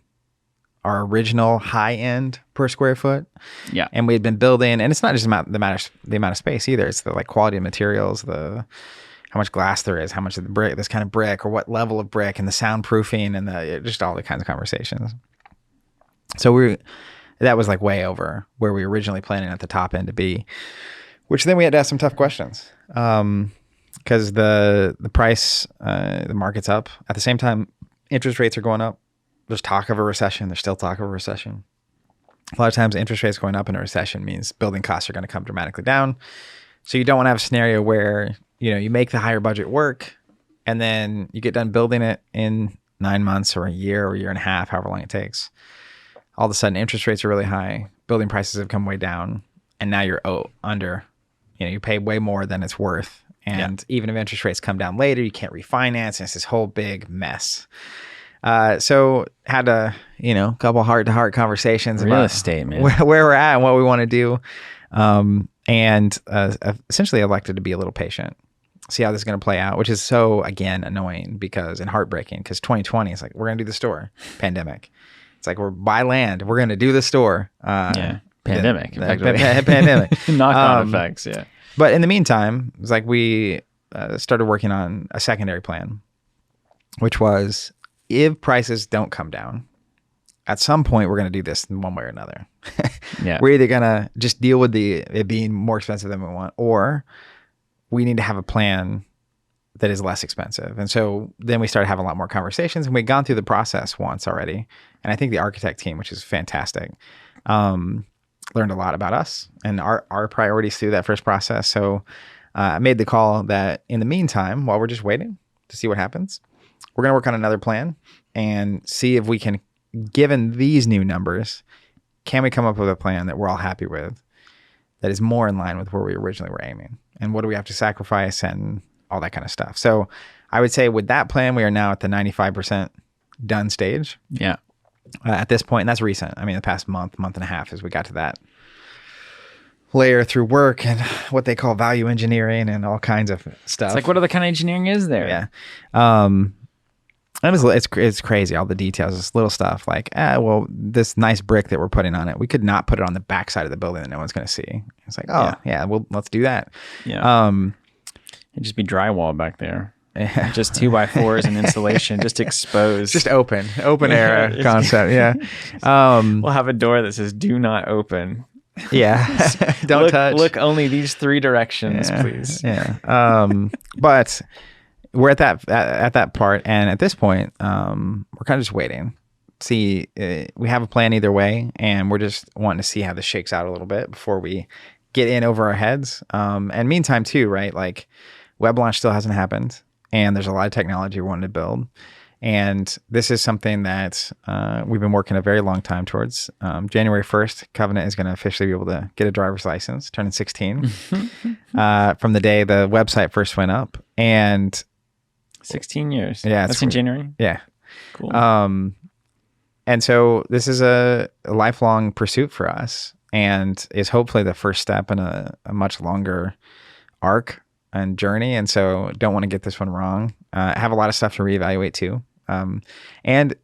our original high end per square foot. Yeah. And we had been building, and it's not just the amount of space either. It's the quality of materials, how much glass there is, how much of the brick, this kind of brick, or what level of brick, and the soundproofing, and just all the kinds of conversations. So that was like way over where we were originally planning at the top end to be, which then we had to ask some tough questions. Because the price, the market's up. At the same time, interest rates are going up. There's talk of a recession. There's still talk of a recession. A lot of times interest rates going up in a recession means building costs are going to come dramatically down. So you don't want to have a scenario where you make the higher budget work, and then you get done building it in 9 months or a year and a half, however long it takes. All of a sudden, interest rates are really high. Building prices have come way down, and now you're under. You pay way more than it's worth, And even if interest rates come down later, you can't refinance. And it's this whole big mess. So had a, couple heart-to-heart conversations Real about estate, man. where we're at and what we want to do. And essentially elected to be a little patient, see how this is going to play out, which is so, again, annoying and heartbreaking because 2020 is like, we're going to do the store, pandemic. It's like, we're buy land, we're going to do the store. Pandemic. Pandemic. Knock-on effects, yeah. But in the meantime, it was like we started working on a secondary plan, which was if prices don't come down, at some point we're going to do this in one way or another. Yeah. We're either going to just deal with it being more expensive than we want, or we need to have a plan that is less expensive. And so then we started having a lot more conversations, and we'd gone through the process once already. And I think the architect team, which is fantastic, learned a lot about us and our priorities through that first process. So I made the call that in the meantime, while we're just waiting to see what happens, we're going to work on another plan and see if we can, given these new numbers, can we come up with a plan that we're all happy with that is more in line with where we originally were aiming? And what do we have to sacrifice and all that kind of stuff. So I would say with that plan, we are now at the 95% done stage. Yeah. At this point, and that's recent. I mean, the past month and a half as we got to that layer through work and what they call value engineering and all kinds of stuff. It's like, what other kind of engineering is there? Yeah. And it's crazy, all the details, this little stuff like, this nice brick that we're putting on it, we could not put it on the back side of the building that no one's going to see. It's like, well, let's do that. Yeah. It'd just be drywall back there. Yeah. Just 2x4s and insulation, just exposed. Just open air concept. Yeah. We'll have a door that says "Do not open." Yeah. Don't touch. Look only these 3 directions, please. Yeah. But we're at that part, and at this point, we're kind of just waiting. See, we have a plan either way, and we're just wanting to see how this shakes out a little bit before we get in over our heads. And meantime, too, right? Like, web launch still hasn't happened. And there's a lot of technology we wanted to build. And this is something that we've been working a very long time towards. January 1st, Covenant is going to officially be able to get a driver's license, turning 16, from the day the website first went up. And 16 years. Yeah. That's in January? Yeah. Cool. And so this is a lifelong pursuit for us, and is hopefully the first step in a much longer arc and journey. And so don't want to get this one wrong. I have a lot of stuff to reevaluate too. And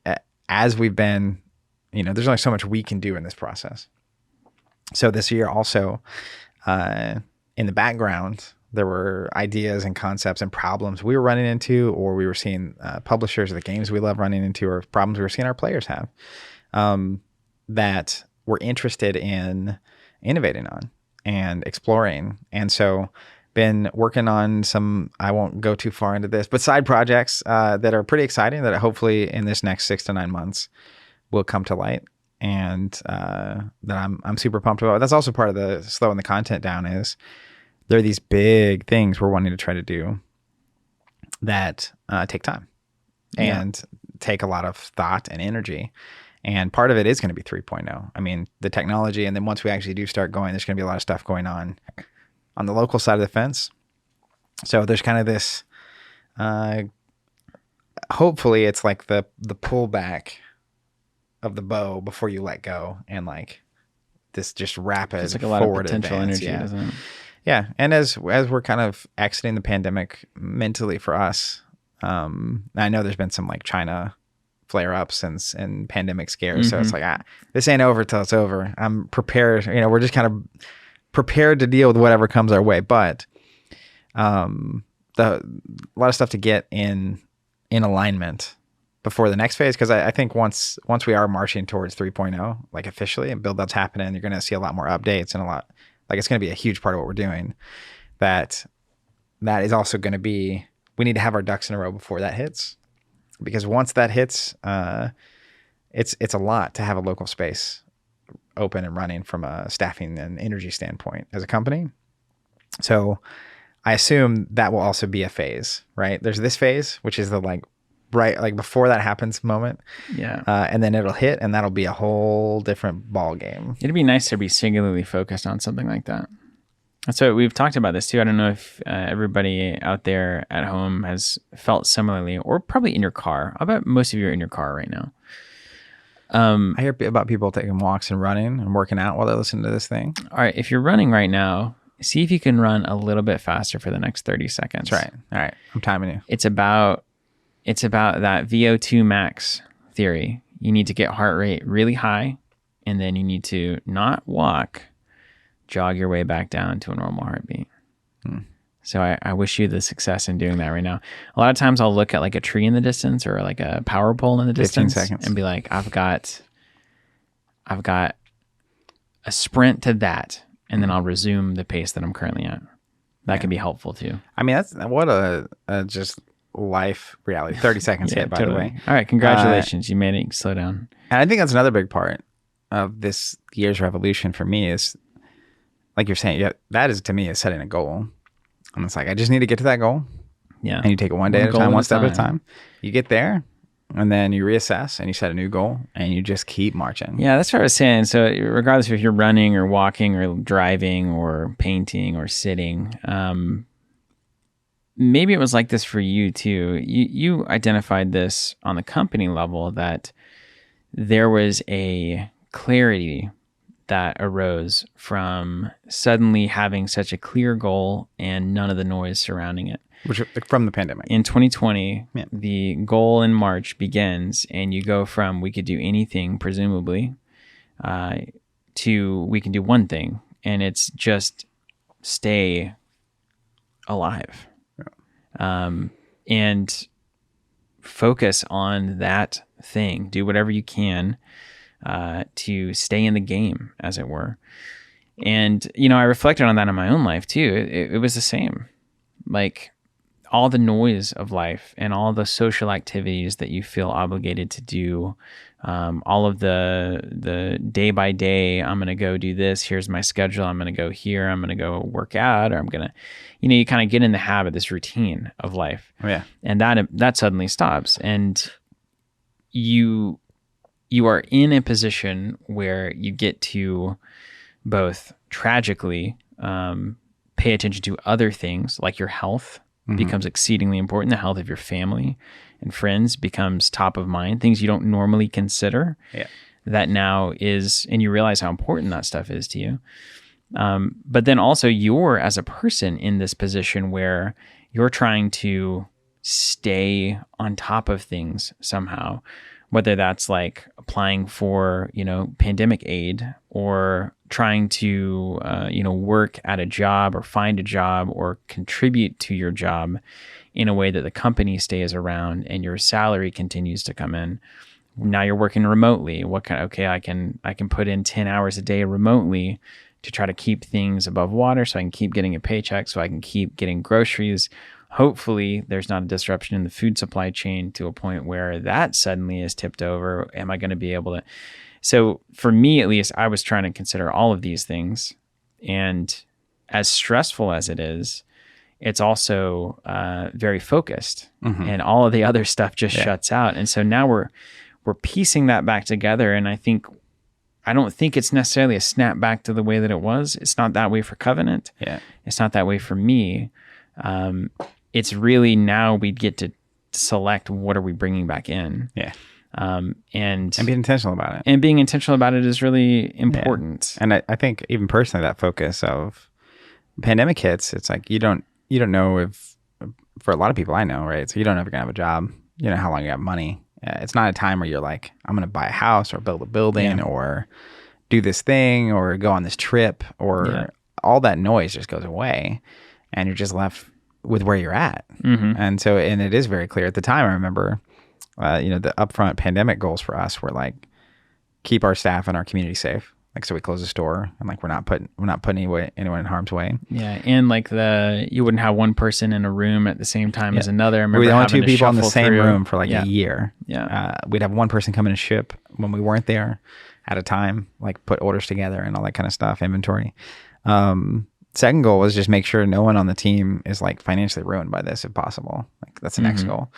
as we've been, there's only so much we can do in this process. So this year also, in the background, there were ideas and concepts and problems we were running into, or we were seeing publishers of the games we love running into, or problems we were seeing our players have, that we're interested in innovating on and exploring. And so been working on some, I won't go too far into this, but side projects that are pretty exciting that hopefully in this next 6 to 9 months will come to light, and that I'm super pumped about. That's also part of the slowing the content down is there are these big things we're wanting to try to do that take time and take a lot of thought and energy. And part of it is going to be 3.0. I mean, the technology, and then once we actually do start going, there's going to be a lot of stuff going on the local side of the fence. So there's kind of this, hopefully it's like the pullback of the bow before you let go, and like this just rapid it's like a lot forward of potential advance. energy, doesn't it? Yeah. And as we're kind of exiting the pandemic mentally for us, I know there's been some like China flare-ups and pandemic scares. So it's like, this ain't over till it's over. I'm prepared. We're just kind of prepared to deal with whatever comes our way. But a lot of stuff to get in alignment before the next phase, because I think once we are marching towards 3.0, like officially, and build-out's happening, you're going to see a lot more updates and a lot, like it's going to be a huge part of what we're doing. That is also going to be, we need to have our ducks in a row before that hits, because once that hits, it's a lot to have a local space open and running from a staffing and energy standpoint as a company. So I assume that will also be a phase, right? There's this phase, which is the like before that happens moment. Yeah. And then it'll hit, and that'll be a whole different ball game. It'd be nice to be singularly focused on something like that. So we've talked about this too. I don't know if everybody out there at home has felt similarly, or probably in your car. I bet most of you are in your car right now. I hear about people taking walks and running and working out while they're listening to this thing. All right, if you're running right now, see if you can run a little bit faster for the next 30 seconds. That's right. All right. I'm timing you. It's about that VO2 max theory. You need to get heart rate really high, and then you need to not walk, jog your way back down to a normal heartbeat. So I wish you the success in doing that right now. A lot of times I'll look at like a tree in the distance or like a power pole in the 15 distance seconds. and be like, I've got a sprint to that, and then I'll resume the pace that I'm currently at. That can be helpful too. I mean, that's what a just life reality. 30 seconds hit, by the way. All right, congratulations. You made it slow down. And I think that's another big part of this year's revolution for me is, like you're saying, that is to me is setting a goal. And it's like, I just need to get to that goal. Yeah. And you take it one day at a time, one step at a time. You get there, and then you reassess and you set a new goal, and you just keep marching. Yeah, that's what I was saying. So regardless if you're running or walking or driving or painting or sitting, maybe it was like this for you too. You identified this on the company level, that there was a clarity that arose from suddenly having such a clear goal and none of the noise surrounding it. Which from the pandemic. In 2020, Yeah. the goal in March begins, and you go from we could do anything, presumably, to we can do one thing, and it's just stay alive. And focus on that thing. Do whatever you can to stay in the game, as it were. And, I reflected on that in my own life too. It was the same. Like all the noise of life and all the social activities that you feel obligated to do, all of the day by day, I'm going to go do this. Here's my schedule. I'm going to go here. I'm going to go work out, or I'm going to, you kind of get in the habit, this routine of life. Yeah. And that suddenly stops. And you are in a position where you get to both tragically pay attention to other things, like your health becomes exceedingly important. The health of your family and friends becomes top of mind, things you don't normally consider. Yeah. That now is, and you realize how important that stuff is to you. But then also you're, as a person, in this position where you're trying to stay on top of things somehow, whether that's like applying for, pandemic aid, or trying to, work at a job or find a job or contribute to your job in a way that the company stays around and your salary continues to come in. Now you're working remotely. I can put in 10 hours a day remotely to try to keep things above water, so I can keep getting a paycheck, so I can keep getting groceries. Hopefully there's not a disruption in the food supply chain to a point where that suddenly is tipped over. Am I going to be able to? So for me, at least, I was trying to consider all of these things. And as stressful as it is, it's also very focused, and all of the other stuff just shuts out. And so now we're piecing that back together. And I don't think it's necessarily a snap back to the way that it was. It's not that way for Covenant. Yeah. It's not that way for me. It's really now we get to select what are we bringing back in. Yeah. And be intentional about it. And being intentional about it is really important. Yeah. And I think even personally, that focus of pandemic hits, it's like you don't know if, for a lot of people I know, right? So you don't know if you're gonna have a job. You know how long you have money. It's not a time where you're like, I'm gonna buy a house or build a building or do this thing or go on this trip, or all that noise just goes away, and you're just left with where you're at. And so, and it is very clear at the time. I remember, the upfront pandemic goals for us were like, keep our staff and our community safe. Like, so we closed the store, and like we're not putting anyone in harm's way. Yeah, and like you wouldn't have one person in a room at the same time as another. I remember we only having two people in the same through. room for like a year. Yeah, we'd have one person come in and ship when we weren't there at a time, like put orders together and all that kind of stuff, inventory. Second goal was just make sure no one on the team is like financially ruined by this if possible. Like that's the next goal.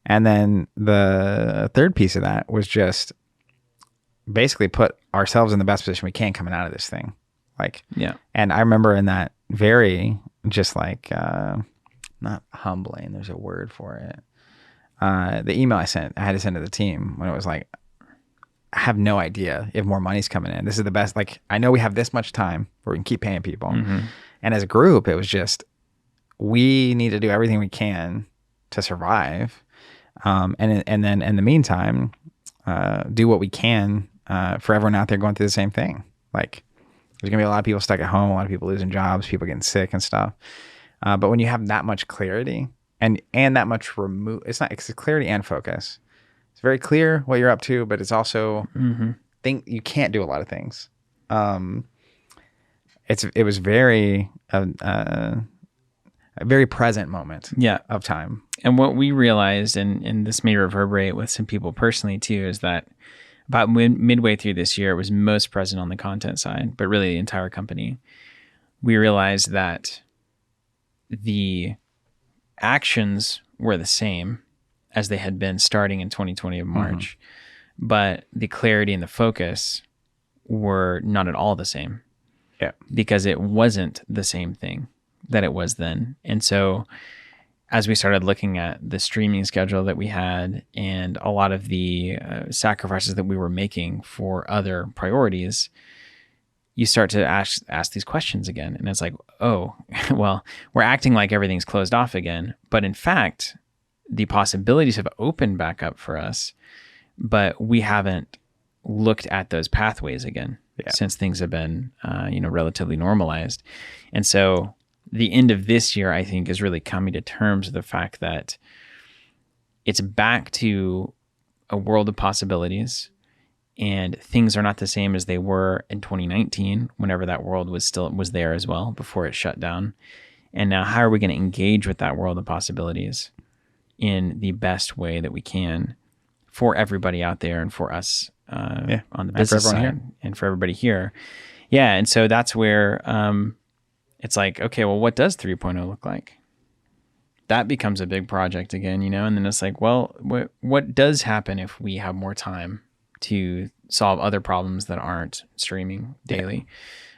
And then the third piece of that was just basically put ourselves in the best position we can coming out of this thing. Like, Yeah. and I remember in that very just like, not humbling, there's a word for it. The email I had to send to the team when it was like, I have no idea if more money's coming in. This is the best. Like, I know we have this much time where we can keep paying people. And as a group, it was just, we need to do everything we can to survive. And then in the meantime, do what we can for everyone out there going through the same thing. Like, there's gonna be a lot of people stuck at home, a lot of people losing jobs, people getting sick and stuff. But when you have that much clarity and that much it's clarity and focus. It's very clear what you're up to, but it's also you can't do a lot of things. It was very a very present moment of time. And what we realized, and this may reverberate with some people personally too, is that about midway through this year, it was most present on the content side, but really the entire company. We realized that the actions were the same as they had been starting in 2020 of March, but the clarity and the focus were not at all the same. Yeah. Because it wasn't the same thing that it was then. And so as we started looking at the streaming schedule that we had and a lot of the sacrifices that we were making for other priorities, you start to ask these questions again. And it's like, oh, well, we're acting like everything's closed off again. But in fact, the possibilities have opened back up for us, but we haven't looked at those pathways again since things have been, relatively normalized. And so the end of this year, I think, is really coming to terms with the fact that it's back to a world of possibilities, and things are not the same as they were in 2019, whenever that world was there as well before it shut down. And now, how are we going to engage with that world of possibilities in the best way that we can for everybody out there and for us on the business side and for everybody here? Yeah. And so that's where it's like, okay, well, what does 3.0 look like? That becomes a big project again, and then it's like, well, what does happen if we have more time to solve other problems that aren't streaming daily?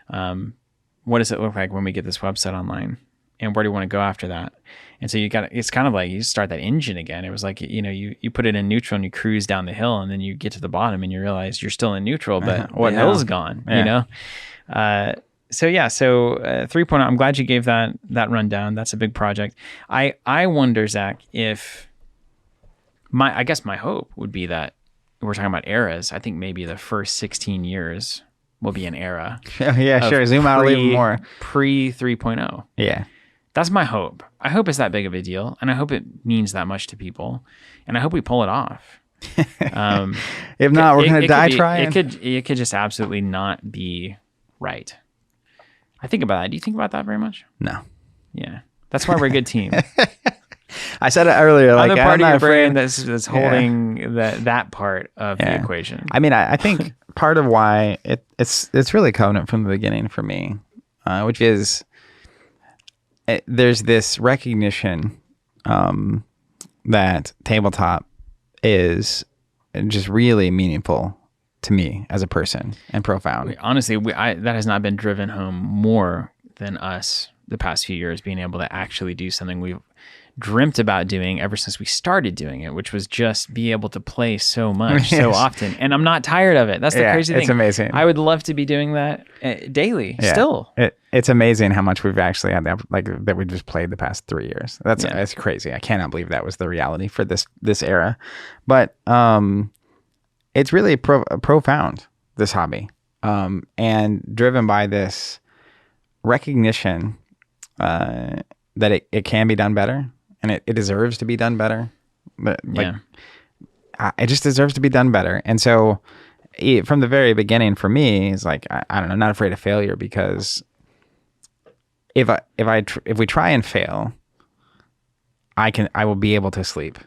What does it look like when we get this website online? And where do you want to go after that? And so it's kind of like you start that engine again. It was like, you put it in neutral and you cruise down the hill, and then you get to the bottom and you realize you're still in neutral, but the hill's gone, So 3.0, I'm glad you gave that rundown. That's a big project. I wonder, Zach, if I guess my hope would be that we're talking about eras. I think maybe the first 16 years will be an era. Yeah, sure. Zoom out a little more. Pre 3.0. Yeah. That's my hope. I hope it's that big of a deal, and I hope it means that much to people, and I hope we pull it off. If not, we're going to die trying. It could just absolutely not be right. I think about that. Do you think about that very much? No. Yeah. That's why we're a good team. I said it earlier. Like, other part of your brain that's holding that part of the equation. I mean, I think part of why it's really covenant from the beginning for me, which is there's this recognition that tabletop is just really meaningful to me as a person and profound. Honestly, that has not been driven home more than us the past few years, being able to actually do something we've dreamt about doing ever since we started doing it, which was just be able to play so much, so often. And I'm not tired of it. That's the crazy thing. It's amazing. I would love to be doing that daily still. It's amazing how much we've actually had that we just played the past 3 years. That's crazy. I cannot believe that was the reality for this era. But it's really profound, this hobby, and driven by this recognition that it can be done better, and it deserves to be done better. But it just deserves to be done better. And so from the very beginning for me, it's like, I don't know, not afraid of failure, because if we try and fail, I will be able to sleep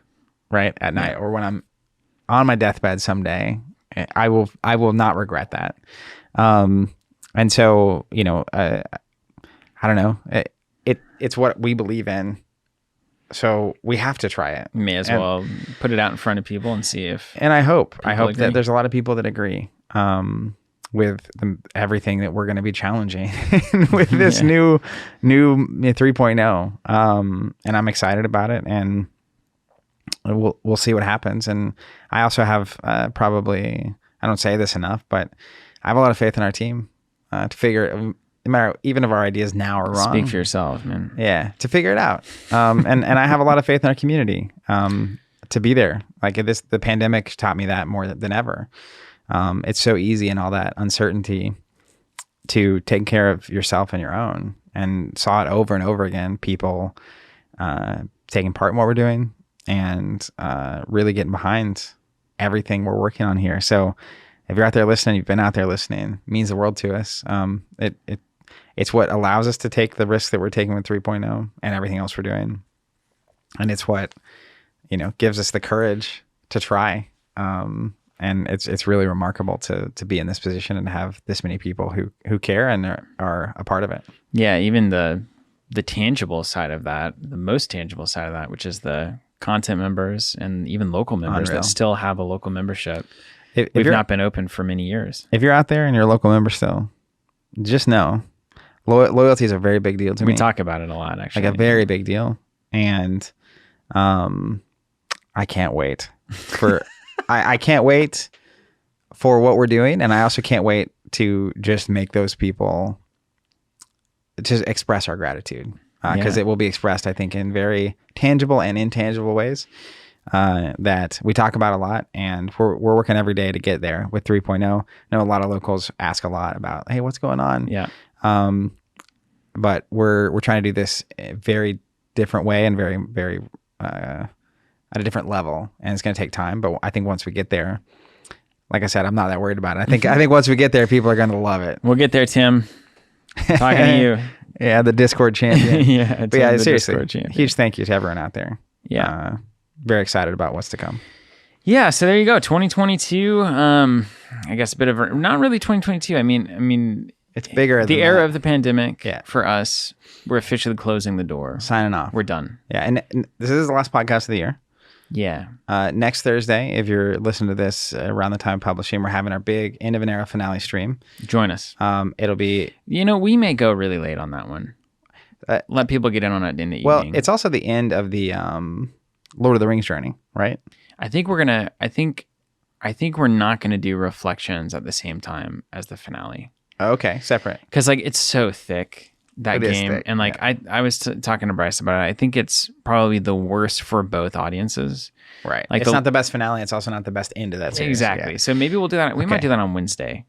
right at night, or when I'm on my deathbed someday, I will not regret that. And so, I don't know, it's what we believe in. So we have to try it. May as well put it out in front of people and see if. And I hope agree. that there's a lot of people that agree. with everything that we're going to be challenging with this new 3.0. And I'm excited about it, and we'll see what happens. And I also have probably, I don't say this enough, but I have a lot of faith in our team to figure, no matter even if our ideas now are wrong. Speak for yourself, man. Yeah, to figure it out. And I have a lot of faith in our community to be there. Like the pandemic taught me that more than ever. It's so easy in all that uncertainty to take care of yourself and your own, and saw it over and over again. People taking part in what we're doing and really getting behind everything we're working on here. So if you're out there listening, you've been out there listening, it means the world to us. It's what allows us to take the risk that we're taking with 3.0 and everything else we're doing. And it's what, gives us the courage to try. And it's really remarkable to be in this position and have this many people who care and are a part of it. Yeah, even the tangible side of that, the most tangible side of that, which is the content members and even local members that still have a local membership. We've not been open for many years. If you're out there and you're a local member still, just know loyalty is a very big deal to me. We talk about it a lot, actually. Like a very big deal. And I can't wait for... I can't wait for what we're doing, and I also can't wait to just make those people to express our gratitude, because it will be expressed, I think, in very tangible and intangible ways that we talk about a lot, and we're working every day to get there with 3.0. I know a lot of locals ask a lot about, hey, what's going on? Yeah. But we're trying to do this a very different way and very, very at a different level, and it's going to take time. But I think once we get there, like I said, I'm not that worried about it. I think once we get there, people are going to love it. We'll get there, Tim. Talking to you. Yeah, the Discord champion. Yeah, seriously, huge thank you to everyone out there. Yeah, very excited about what's to come. Yeah, so there you go, 2022. I guess a bit of not really 2022. I mean, it's bigger. The era of the pandemic. Yeah. For us, we're officially closing the door. Signing off. We're done. Yeah, and this is the last podcast of the year. Yeah. Next Thursday, if you're listening to this around the time of publishing, we're having our big end of an era finale stream. Join us. It'll be... we may go really late on that one. Let people get in on it in the evening. Well, it's also the end of the Lord of the Rings journey, right? I think we're not gonna do reflections at the same time as the finale. Okay, separate. Because it's so thick. That game, thick, and I was talking to Bryce about it. I think it's probably the worst for both audiences. Right. It's not the best finale. It's also not the best end of that series. Exactly. Yeah. So maybe we'll do that. We might do that on Wednesday,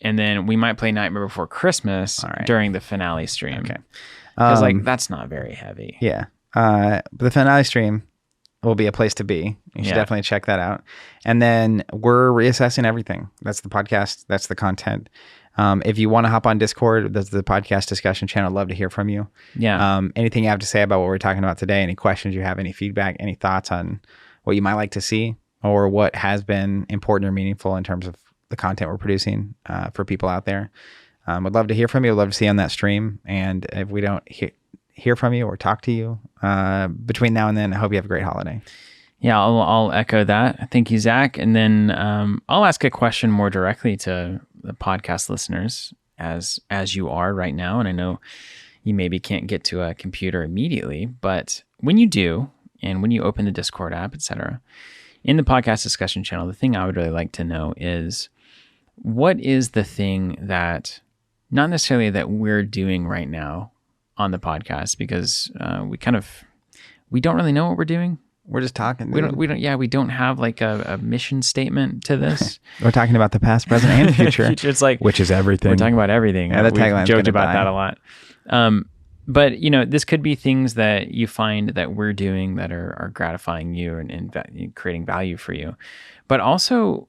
and then we might play Nightmare Before Christmas during the finale stream. Okay. Because that's not very heavy. Yeah. But the finale stream will be a place to be. You should definitely check that out. And then we're reassessing everything. That's the podcast. That's the content. If you want to hop on Discord, that's the podcast discussion channel. I'd love to hear from you. Yeah. Anything you have to say about what we're talking about today, any questions you have, any feedback, any thoughts on what you might like to see or what has been important or meaningful in terms of the content we're producing for people out there. Would love to hear from you. I'd love to see you on that stream. And if we don't hear from you or talk to you between now and then, I hope you have a great holiday. Yeah, I'll echo that. Thank you, Zach. And then I'll ask a question more directly to the podcast listeners as you are right now. And I know you maybe can't get to a computer immediately, but when you do, and when you open the Discord app, etc., in the podcast discussion channel, the thing I would really like to know is, what is the thing that, not necessarily that we're doing right now on the podcast, because we don't really know what we're doing. We're just talking. We don't have like a mission statement to this. We're talking about the past, present, and future. It's which is everything. We're talking about everything. Yeah, the tagline's joked about that a lot. But this could be things that you find that we're doing that are gratifying you and creating value for you. But also,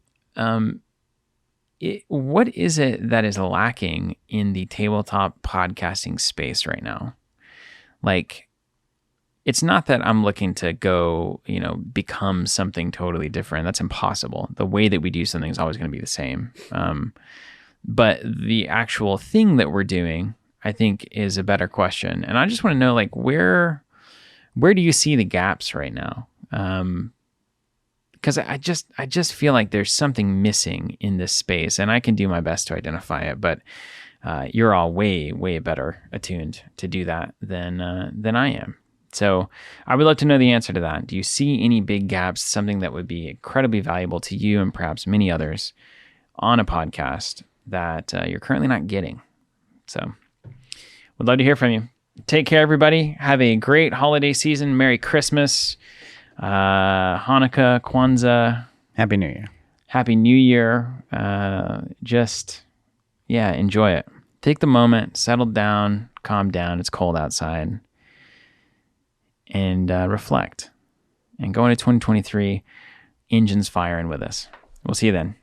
what is it that is lacking in the tabletop podcasting space right now? It's not that I'm looking to go, become something totally different. That's impossible. The way that we do something is always going to be the same. But the actual thing that we're doing, I think, is a better question. And I just want to know, where do you see the gaps right now? because I just feel like there's something missing in this space, and I can do my best to identify it, but you're all way better attuned to do that than I am. So I would love to know the answer to that. Do you see any big gaps, something that would be incredibly valuable to you and perhaps many others on a podcast that you're currently not getting? So would love to hear from you. Take care, everybody. Have a great holiday season. Merry Christmas, Hanukkah, Kwanzaa. Happy New Year. Happy New Year. Enjoy it. Take the moment, settle down, calm down. It's cold outside. And reflect. And go into 2023, engines firing with us. We'll see you then.